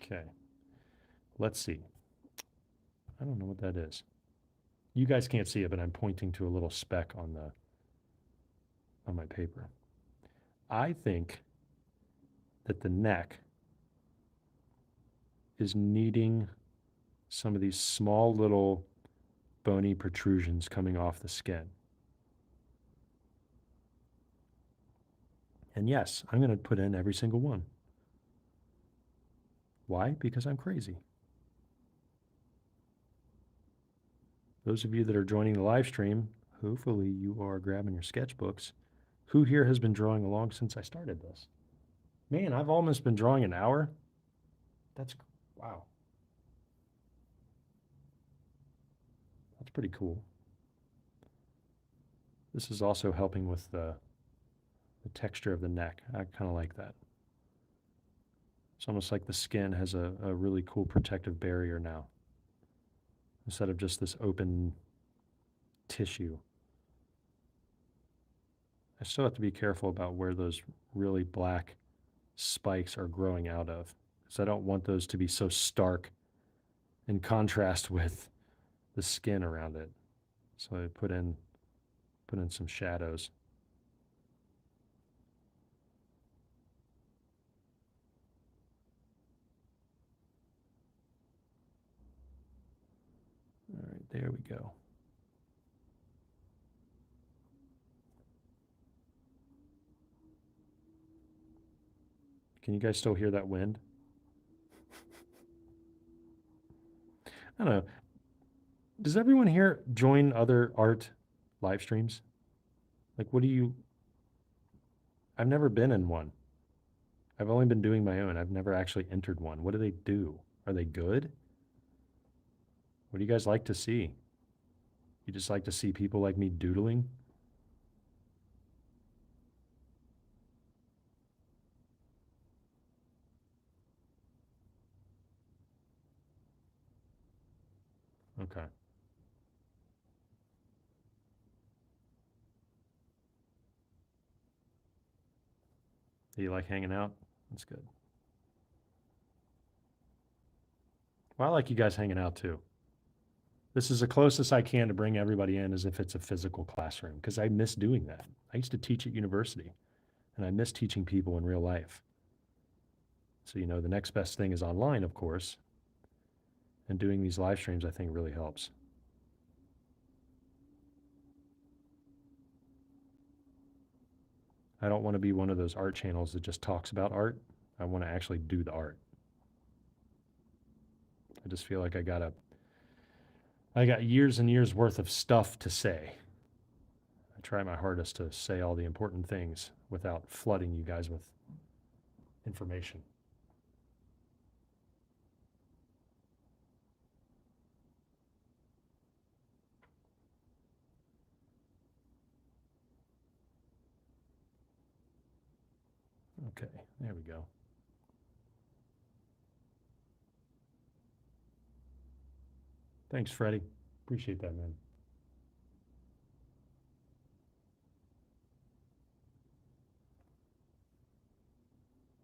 A: Okay. Let's see. I don't know what that is. You guys can't see it, but I'm pointing to a little speck on my paper. I think that the neck is needing some of these small little bony protrusions coming off the skin. And yes, I'm going to put in every single one. Why? Because I'm crazy. Those of you that are joining the live stream, hopefully you are grabbing your sketchbooks. Who here has been drawing along since I started this? Man, I've almost been drawing an hour. That's, wow. That's pretty cool. This is also helping with the texture of the neck. I kind of like that. It's almost like the skin has a really cool protective barrier now, instead of just this open tissue. I still have to be careful about where those really black spikes are growing out of, because I don't want those to be so stark in contrast with the skin around it. So I put in some shadows. All right, there we go. Can you guys still hear that wind? I don't know. Does everyone here join other art live streams? Like, I've never been in one. I've only been doing my own. I've never actually entered one. What do they do? Are they good? What do you guys like to see? You just like to see people like me doodling? Okay. Do you like hanging out? That's good. Well, I like you guys hanging out too. This is the closest I can to bring everybody in as if it's a physical classroom, because I miss doing that. I used to teach at university, and I miss teaching people in real life. So, the next best thing is online, of course, and doing these live streams, I think, really helps. I don't want to be one of those art channels that just talks about art. I want to actually do the art. I just feel like I got years and years worth of stuff to say. I try my hardest to say all the important things without flooding you guys with information. Okay, there we go. Thanks, Freddie. Appreciate that, man.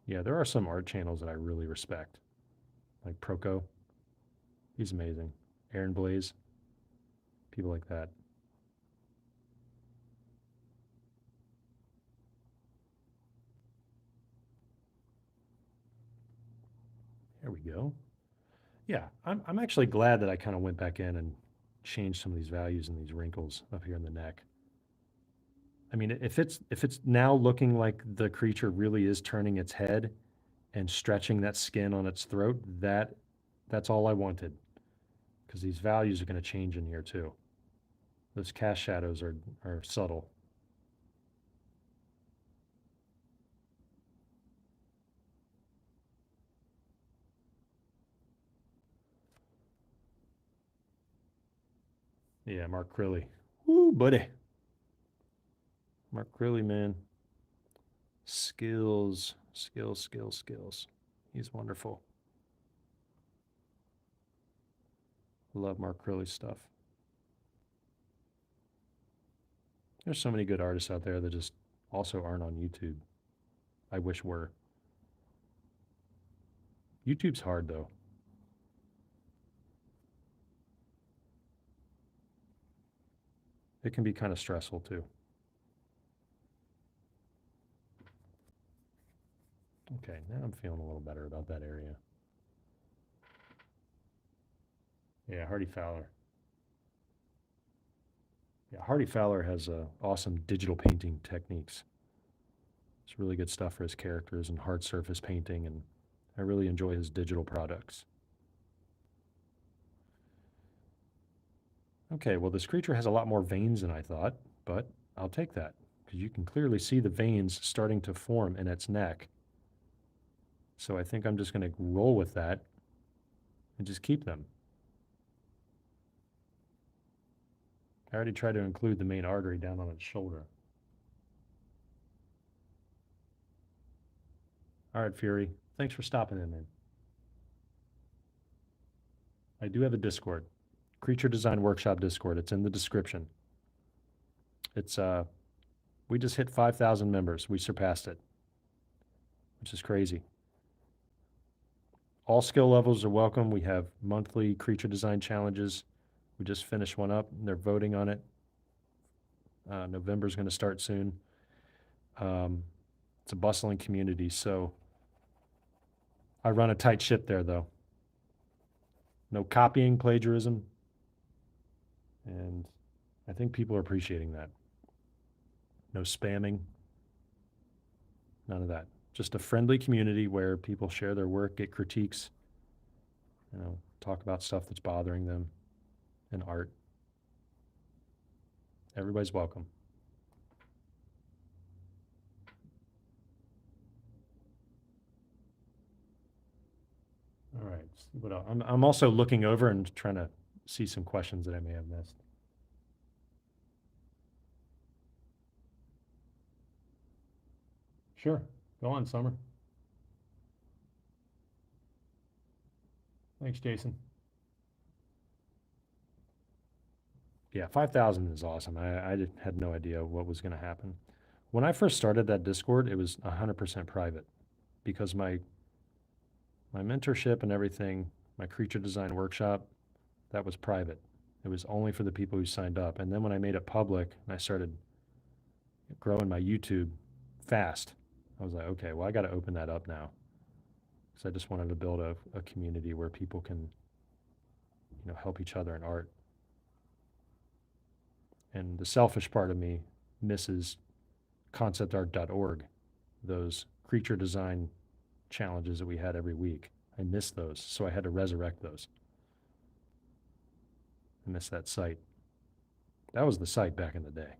A: Yeah, there are some art channels that I really respect, like Proco. He's amazing. Aaron Blaze, people like that. There we go. Yeah, I'm actually glad that I kind of went back in and changed some of these values and these wrinkles up here in the neck. I mean, if it's now looking like the creature really is turning its head and stretching that skin on its throat, that's all I wanted. Because these values are going to change in here too. Those cast shadows are subtle. Yeah, Mark Crilly. Woo, buddy. Mark Crilly, man. Skills, skills, skills, skills. He's wonderful. Love Mark Crilly's stuff. There's so many good artists out there that just also aren't on YouTube. I wish were. YouTube's hard though. It can be kind of stressful too. Okay, now I'm feeling a little better about that area. Yeah, Hardy Fowler. Yeah, Hardy Fowler has awesome digital painting techniques. It's really good stuff for his characters and hard surface painting, and I really enjoy his digital products. Okay, well, this creature has a lot more veins than I thought, but I'll take that because you can clearly see the veins starting to form in its neck. So I think I'm just going to roll with that and just keep them. I already tried to include the main artery down on its shoulder. All right, Fury. Thanks for stopping in, man. I do have a Discord, Creature Design Workshop Discord. It's in the description. It's we just hit 5,000 members. We surpassed it, which is crazy. All skill levels are welcome. We have monthly creature design challenges. We just finished one up, and they're voting on it. November's going to start soon. It's a bustling community, so I run a tight ship there, though. No copying, plagiarism, and I think people are appreciating that. No spamming, none of that. Just a friendly community where people share their work, get critiques, talk about stuff that's bothering them and art. Everybody's welcome. All right. What else? I'm also looking over and trying to see some questions that I may have missed. Sure. Go on, Summer. Thanks, Jason. Yeah, 5,000 is awesome. I had no idea what was going to happen. When I first started that Discord, it was 100% private because my mentorship and everything, my creature design workshop, that was private. It was only for the people who signed up. And then when I made it public and I started growing my YouTube fast, I was like, okay, well, I got to open that up now because I just wanted to build a community where people can, help each other in art. And the selfish part of me misses conceptart.org, those creature design challenges that we had every week. I missed those, so I had to resurrect those. I missed that site. That was the site back in the day.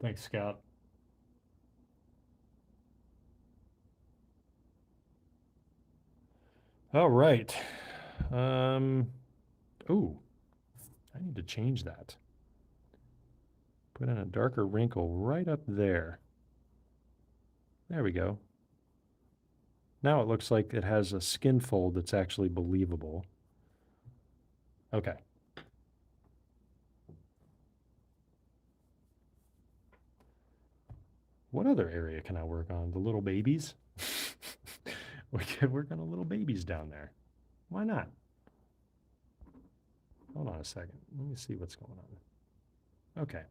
A: Thanks, Scout. All right. Ooh, I need to change that. Put in a darker wrinkle right up there. There we go. Now it looks like it has a skin fold that's actually believable. Okay. What other area can I work on? The little babies? We could work on the little babies down there. Why not? Hold on a second. Let me see what's going on. Okay.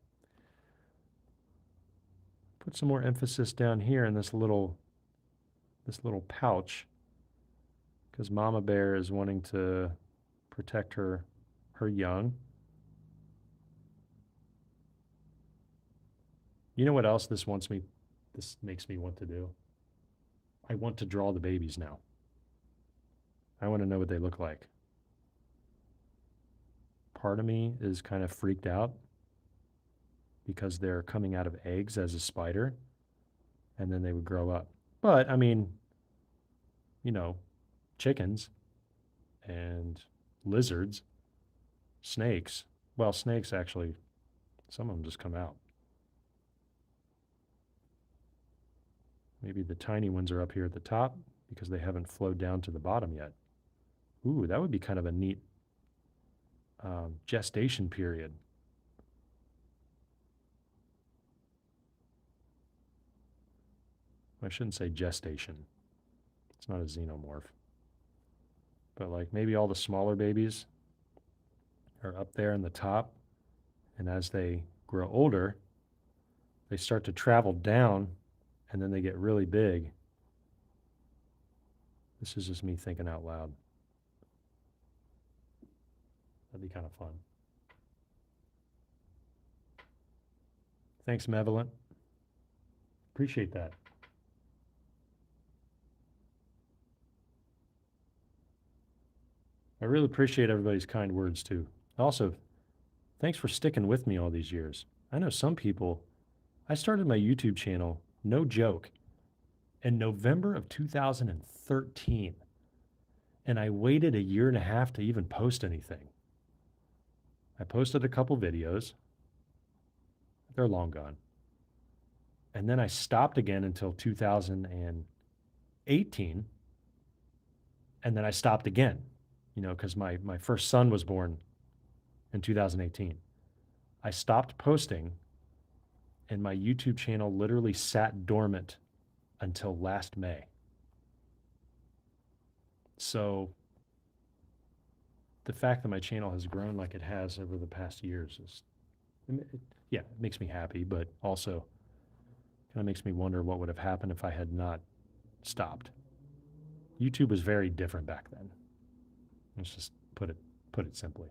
A: Put some more emphasis down here in this little pouch, because Mama Bear is wanting to protect her young. You know what else this makes me want to do? I want to draw the babies now. I want to know what they look like. Part of me is kind of freaked out because they're coming out of eggs as a spider and then they would grow up. But I mean, you know, chickens and lizards, snakes. Well, snakes actually, some of them just come out. Maybe the tiny ones are up here at the top because they haven't flowed down to the bottom yet. Ooh, that would be kind of a neat gestation period. I shouldn't say gestation. It's not a xenomorph. But like maybe all the smaller babies are up there in the top, and as they grow older, they start to travel down, and then they get really big. This is just me thinking out loud. That'd be kind of fun. Thanks, Malevolent. Appreciate that. I really appreciate everybody's kind words too. Also, thanks for sticking with me all these years. I know some people, I started my YouTube channel, no joke, in November of 2013. And I waited a year and a half to even post anything. I posted a couple videos. They're long gone. And then I stopped again until 2018. And then I stopped again, because my first son was born in 2018. I stopped posting, and my YouTube channel literally sat dormant until last May. So the fact that my channel has grown like it has over the past years it makes me happy, but also kind of makes me wonder what would have happened if I had not stopped. YouTube was very different back then. Let's just put it simply.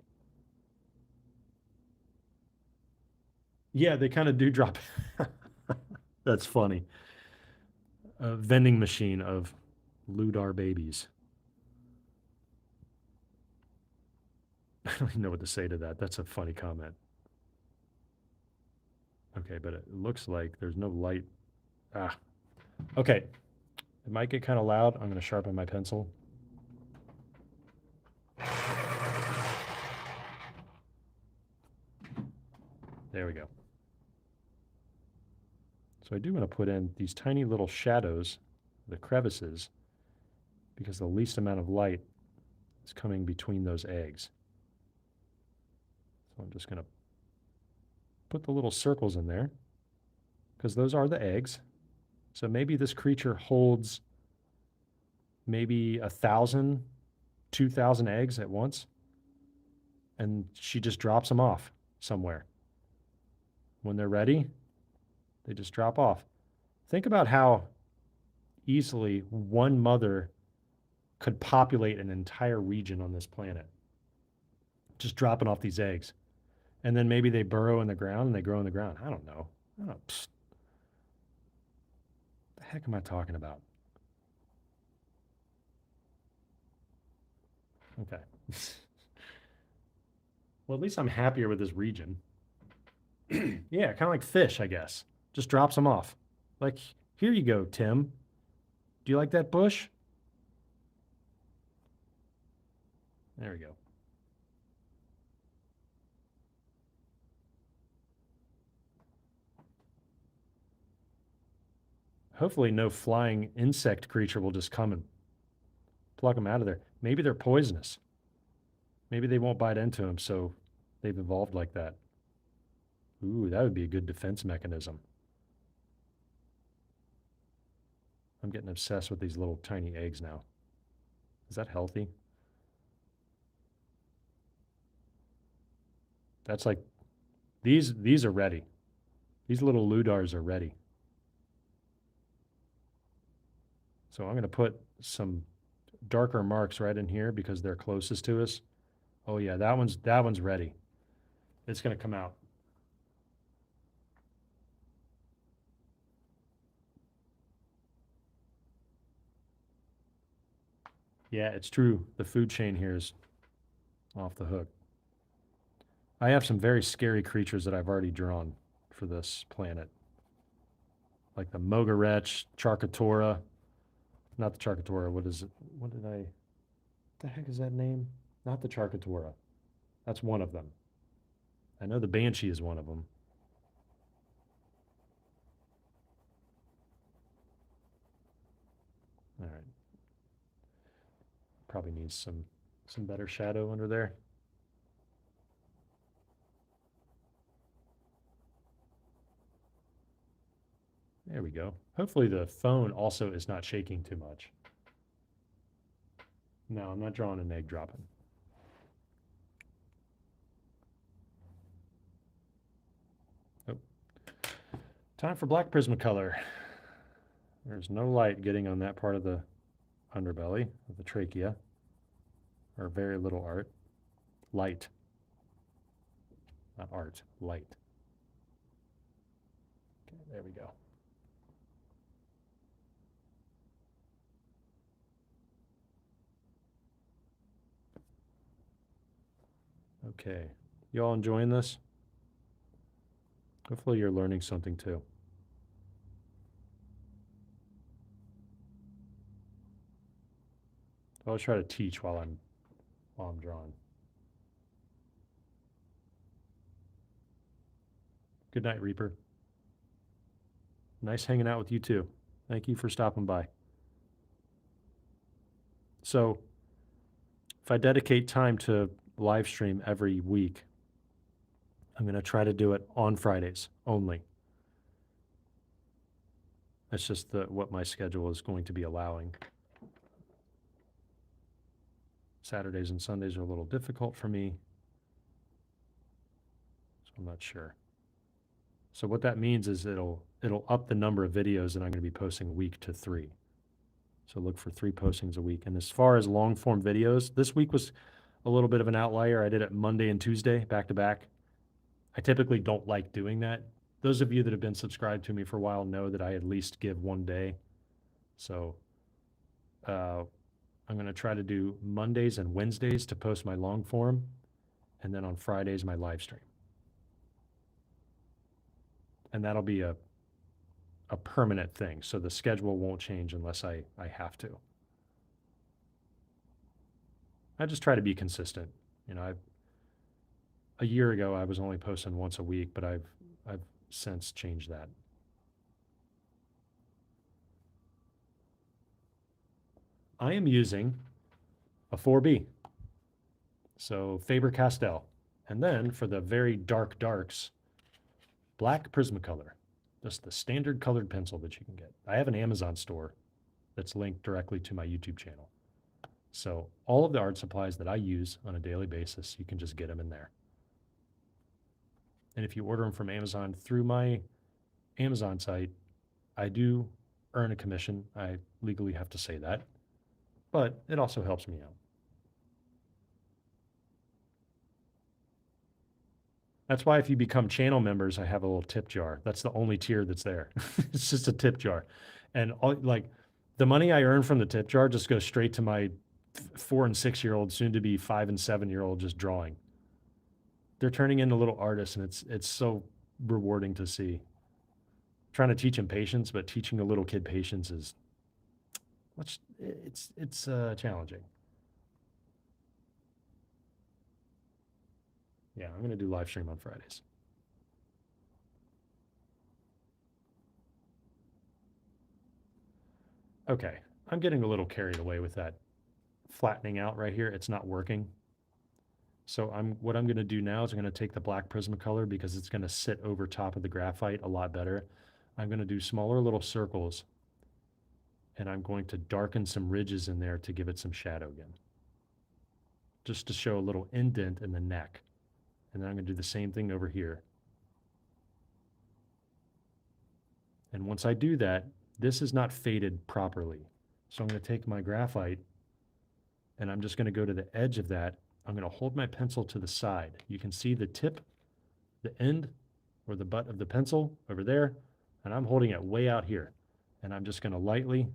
A: Yeah, they kind of do drop. That's funny. A vending machine of Ludar babies. I don't even know what to say to that. That's a funny comment. Okay, but it looks like there's no light. Okay. It might get kind of loud. I'm going to sharpen my pencil. There we go. So I do want to put in these tiny little shadows, the crevices, because the least amount of light is coming between those eggs. So I'm just going to put the little circles in there because those are the eggs. So maybe this creature holds maybe 1,000, 2,000 eggs at once, and she just drops them off somewhere. When they're ready, they just drop off. Think about how easily one mother could populate an entire region on this planet, just dropping off these eggs. And then maybe they burrow in the ground and they grow in the ground. I don't know. What the heck am I talking about? Okay. Well, at least I'm happier with this region. Yeah, kind of like fish, I guess. Just drops them off. Like, here you go, Tim. Do you like that bush? There we go. Hopefully no flying insect creature will just come and pluck them out of there. Maybe they're poisonous. Maybe they won't bite into them, so they've evolved like that. Ooh, that would be a good defense mechanism. I'm getting obsessed with these little tiny eggs now. Is that healthy? That's like, these are ready. These little Ludars are ready. So I'm going to put some darker marks right in here because they're closest to us. Oh yeah, that one's ready. It's going to come out. Yeah, it's true. The food chain here is off the hook. I have some very scary creatures that I've already drawn for this planet. Like the Mogarech, Charcatora. Not the Charcatora, what is it? What the heck is that name? Not the Charcatora. That's one of them. I know the Banshee is one of them. All right. Probably needs some better shadow under there. There we go. Hopefully the phone also is not shaking too much. No, I'm not drawing an egg dropping. Oh. Time for black Prismacolor. There's no light getting on that part of the underbelly of the trachea, or very little art. Light. Not art, light. Okay, there we go. Okay, you all enjoying this? Hopefully you're learning something too. I always try to teach while I'm drawing. Good night, Reaper. Nice hanging out with you too. Thank you for stopping by. So, if I dedicate time to live stream every week, I'm going to try to do it on Fridays only. That's just what my schedule is going to be allowing. Saturdays and Sundays are a little difficult for me, so I'm not sure. So what that means is it'll up the number of videos that I'm going to be posting a week to 3. So look for 3 postings a week. And as far as long form videos, this week was a little bit of an outlier. I did it Monday and Tuesday back to back. I typically don't like doing that. Those of you that have been subscribed to me for a while know that I at least give one day. So I'm going to try to do Mondays and Wednesdays to post my long form, and then on Fridays, my live stream. And that'll be a permanent thing. So the schedule won't change unless I have to. I just try to be consistent. You know, a year ago, I was only posting once a week, but I've since changed that. I am using a 4B. So Faber-Castell. And then for the very dark darks, black Prismacolor. Just the standard colored pencil that you can get. I have an Amazon store that's linked directly to my YouTube channel. So all of the art supplies that I use on a daily basis, you can just get them in there. And if you order them from Amazon through my Amazon site, I do earn a commission. I legally have to say that, but it also helps me out. That's why if you become channel members, I have a little tip jar. That's the only tier that's there. It's just a tip jar. And like the money I earn from the tip jar just goes straight to my 4 and 6 year old, soon to be 5 and 7 year old just drawing. They're turning into little artists, and it's so rewarding to see. Trying to teach them patience, but teaching a little kid patience is it's challenging. Yeah, I'm going to do live stream on Fridays. Okay, I'm getting a little carried away with that flattening out right here. It's not working. So what I'm going to do now is I'm going to take the black Prismacolor because it's going to sit over top of the graphite a lot better. I'm going to do smaller little circles, and I'm going to darken some ridges in there to give it some shadow again, just to show a little indent in the neck. And then I'm going to do the same thing over here. And once I do that, this is not faded properly. So I'm going to take my graphite and I'm just going to go to the edge of that. I'm going to hold my pencil to the side. You can see the tip, the end, or the butt of the pencil over there, and I'm holding it way out here. And I'm just going to lightly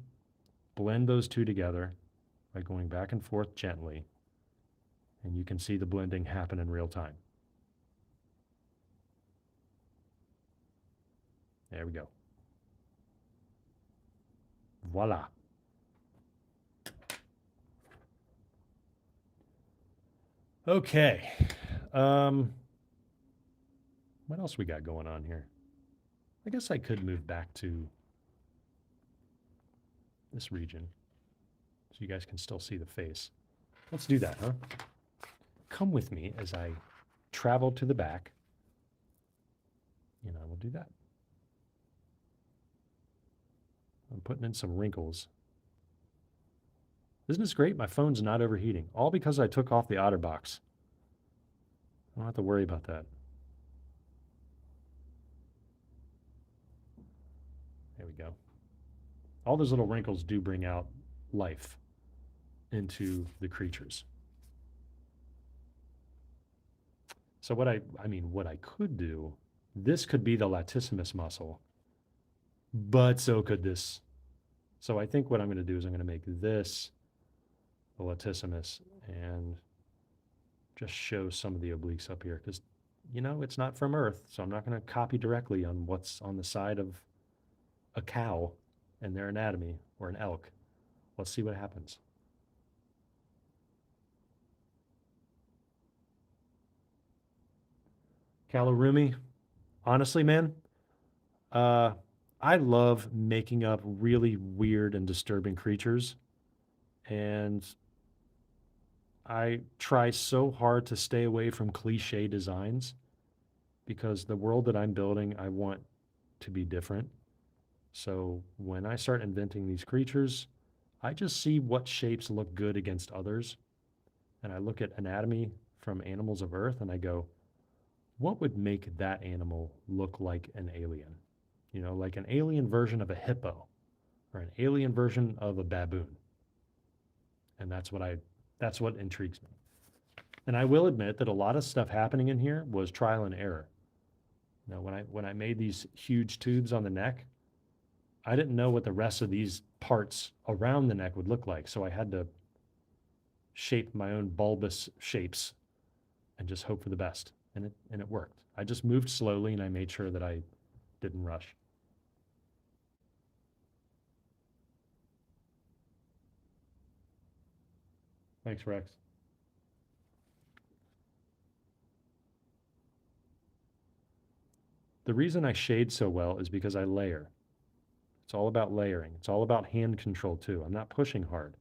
A: blend those two together by going back and forth gently. And you can see the blending happen in real time. There we go. Voila. Okay. What else we got going on here? I guess I could move back to this region so you guys can still see the face. Let's do that, huh? Come with me as I travel to the back. I will do that. I'm putting in some wrinkles. Isn't this great? My phone's not overheating. All because I took off the OtterBox. I don't have to worry about that. There we go. All those little wrinkles do bring out life into the creatures. So what I could do, this could be the latissimus muscle, but so could this. So I think what I'm going to do is I'm going to make this the latissimus and just show some of the obliques up here because, it's not from Earth, so I'm not going to copy directly on what's on the side of a cow and their anatomy or an elk. Let's see what happens. Calorumi, honestly, man, I love making up really weird and disturbing creatures, and I try so hard to stay away from cliche designs because the world that I'm building, I want to be different. So when I start inventing these creatures, I just see what shapes look good against others. And I look at anatomy from animals of Earth and I go, what would make that animal look like an alien? Like an alien version of a hippo or an alien version of a baboon. And that's what intrigues me. And I will admit that a lot of stuff happening in here was trial and error. When I made these huge tubes on the neck, I didn't know what the rest of these parts around the neck would look like. So I had to shape my own bulbous shapes and just hope for the best. And it worked. I just moved slowly and I made sure that I didn't rush. Thanks, Rex. The reason I shade so well is because I layer. It's all about layering. It's all about hand control too. I'm not pushing hard.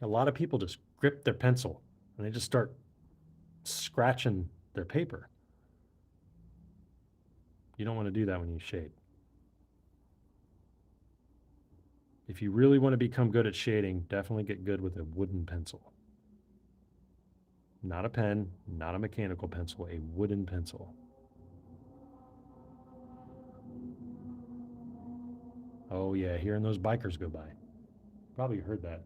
A: A lot of people just grip their pencil and they just start scratching their paper. You don't want to do that when you shade. If you really want to become good at shading, definitely get good with a wooden pencil. Not a pen, not a mechanical pencil, a wooden pencil. Oh yeah, hearing those bikers go by. Probably heard that.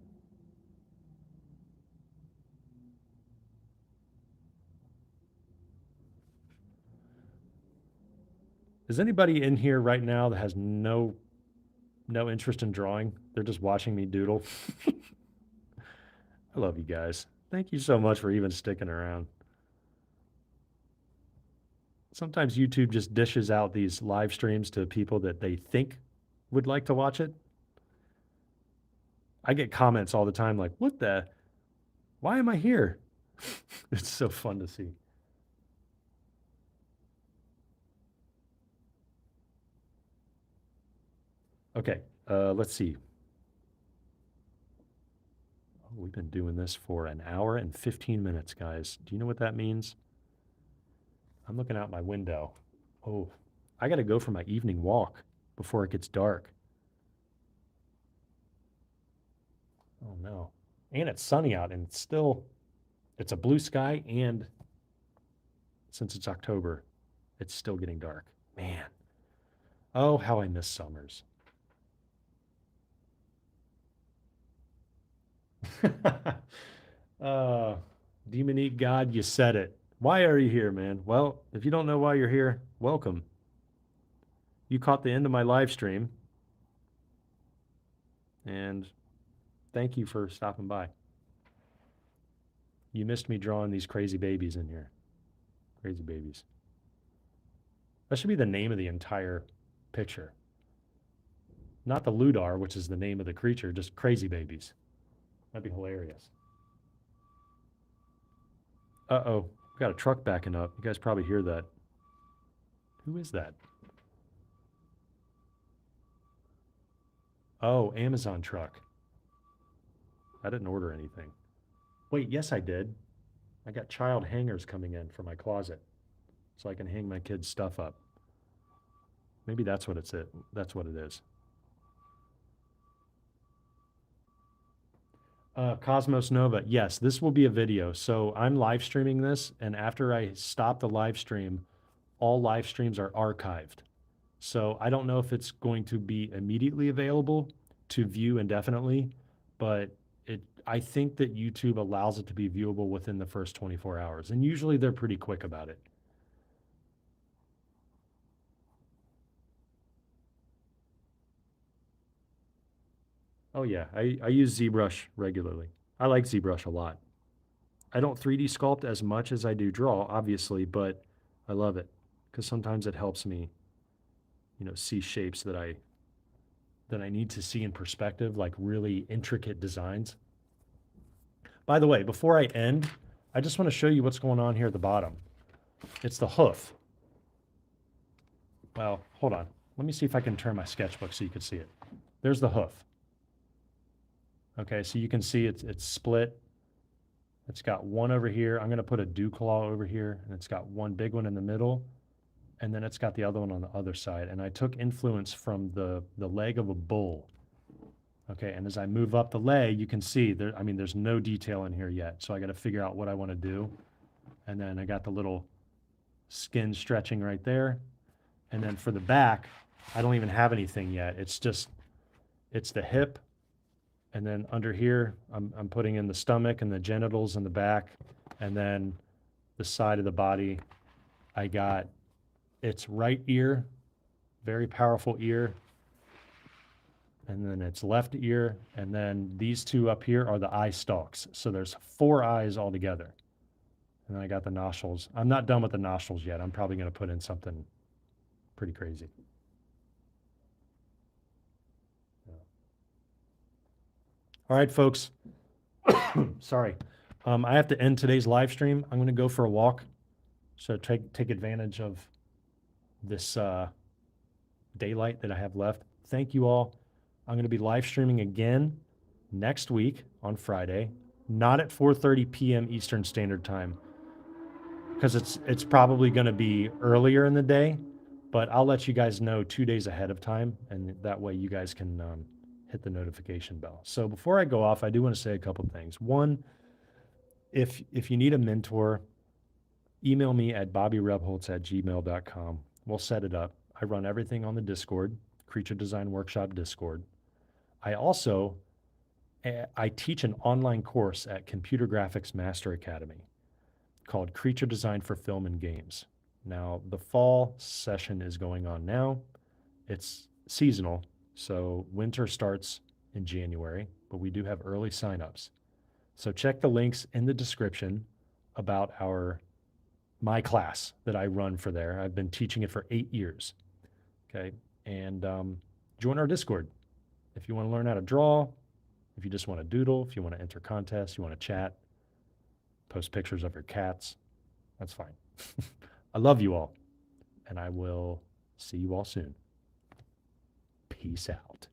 A: Is anybody in here right now that has no interest in drawing? They're just watching me doodle. I love you guys. Thank you so much for even sticking around. Sometimes YouTube just dishes out these live streams to people that they think would like to watch it. I get comments all the time like, why am I here? It's so fun to see. Okay, let's see. We've been doing this for an hour and 15 minutes, guys. Do you know what that means? I'm looking out my window. Oh, I got to go for my evening walk before it gets dark. Oh no. And it's sunny out and it's a blue sky, and since it's October, it's still getting dark. Man. Oh, how I miss summers. uh, Demon Eat God, you said it. Why are you here, man? Well, if you don't know why you're here, welcome. You caught the end of my live stream, and thank you for stopping by. You missed me drawing these crazy babies in here. Crazy babies. That should be the name of the entire picture. Not the Ludar, which is the name of the creature, just crazy babies. That'd be hilarious. Uh-oh, we got a truck backing up. You guys probably hear that. Who is that? Oh, Amazon truck. I didn't order anything. Wait, yes, I did. I got child hangers coming in for my closet so I can hang my kids' stuff up. Maybe that's what it's it. That's what it is. Cosmos Nova, yes, this will be a video. So I'm live streaming this, and after I stop the live stream, all live streams are archived. So I don't know if it's going to be immediately available to view indefinitely, but I think that YouTube allows it to be viewable within the first 24 hours. And usually they're pretty quick about it. Oh yeah, I use ZBrush regularly. I like ZBrush a lot. I don't 3D sculpt as much as I do draw, obviously, but I love it because sometimes it helps me, see shapes that I need to see in perspective, like really intricate designs. By the way, before I end, I just want to show you what's going on here at the bottom. It's the hoof. Well, hold on. Let me see if I can turn my sketchbook so you can see it. There's the hoof. Okay, so you can see it's split. It's got one over here. I'm going to put a dew claw over here, and it's got one big one in the middle, and then it's got the other one on the other side. And I took influence from the leg of a bull. Okay, and as I move up the leg, you can see there's no detail in here yet. So I got to figure out what I want to do. And then I got the little skin stretching right there. And then for the back, I don't even have anything yet. It's the hip. And then under here, I'm putting in the stomach and the genitals in the back. And then the side of the body, I got its right ear, very powerful ear. And then its left ear. And then these two up here are the eye stalks. So there's 4 eyes altogether. And then I got the nostrils. I'm not done with the nostrils yet. I'm probably going to put in something pretty crazy. All right, folks. Sorry. I have to end today's live stream. I'm going to go for a walk. So take advantage of this daylight that I have left. Thank you all. I'm going to be live streaming again next week on Friday, not at 4:30 p.m. Eastern Standard Time, because it's probably going to be earlier in the day, but I'll let you guys know 2 days ahead of time, and that way you guys can hit the notification bell. So before I go off, I do want to say a couple things. One, if you need a mentor, email me at bobbyrebholz@gmail.com. We'll set it up. I run everything on the Discord, Creature Design Workshop Discord. I teach an online course at Computer Graphics Master Academy called Creature Design for Film and Games. Now, the fall session is going on now. It's seasonal, so winter starts in January, but we do have early signups. So check the links in the description about my class that I run for there. I've been teaching it for 8 years. Okay, and join our Discord if you want to learn how to draw, if you just want to doodle, if you want to enter contests, you want to chat, post pictures of your cats. That's fine. I love you all, and I will see you all soon. Peace out.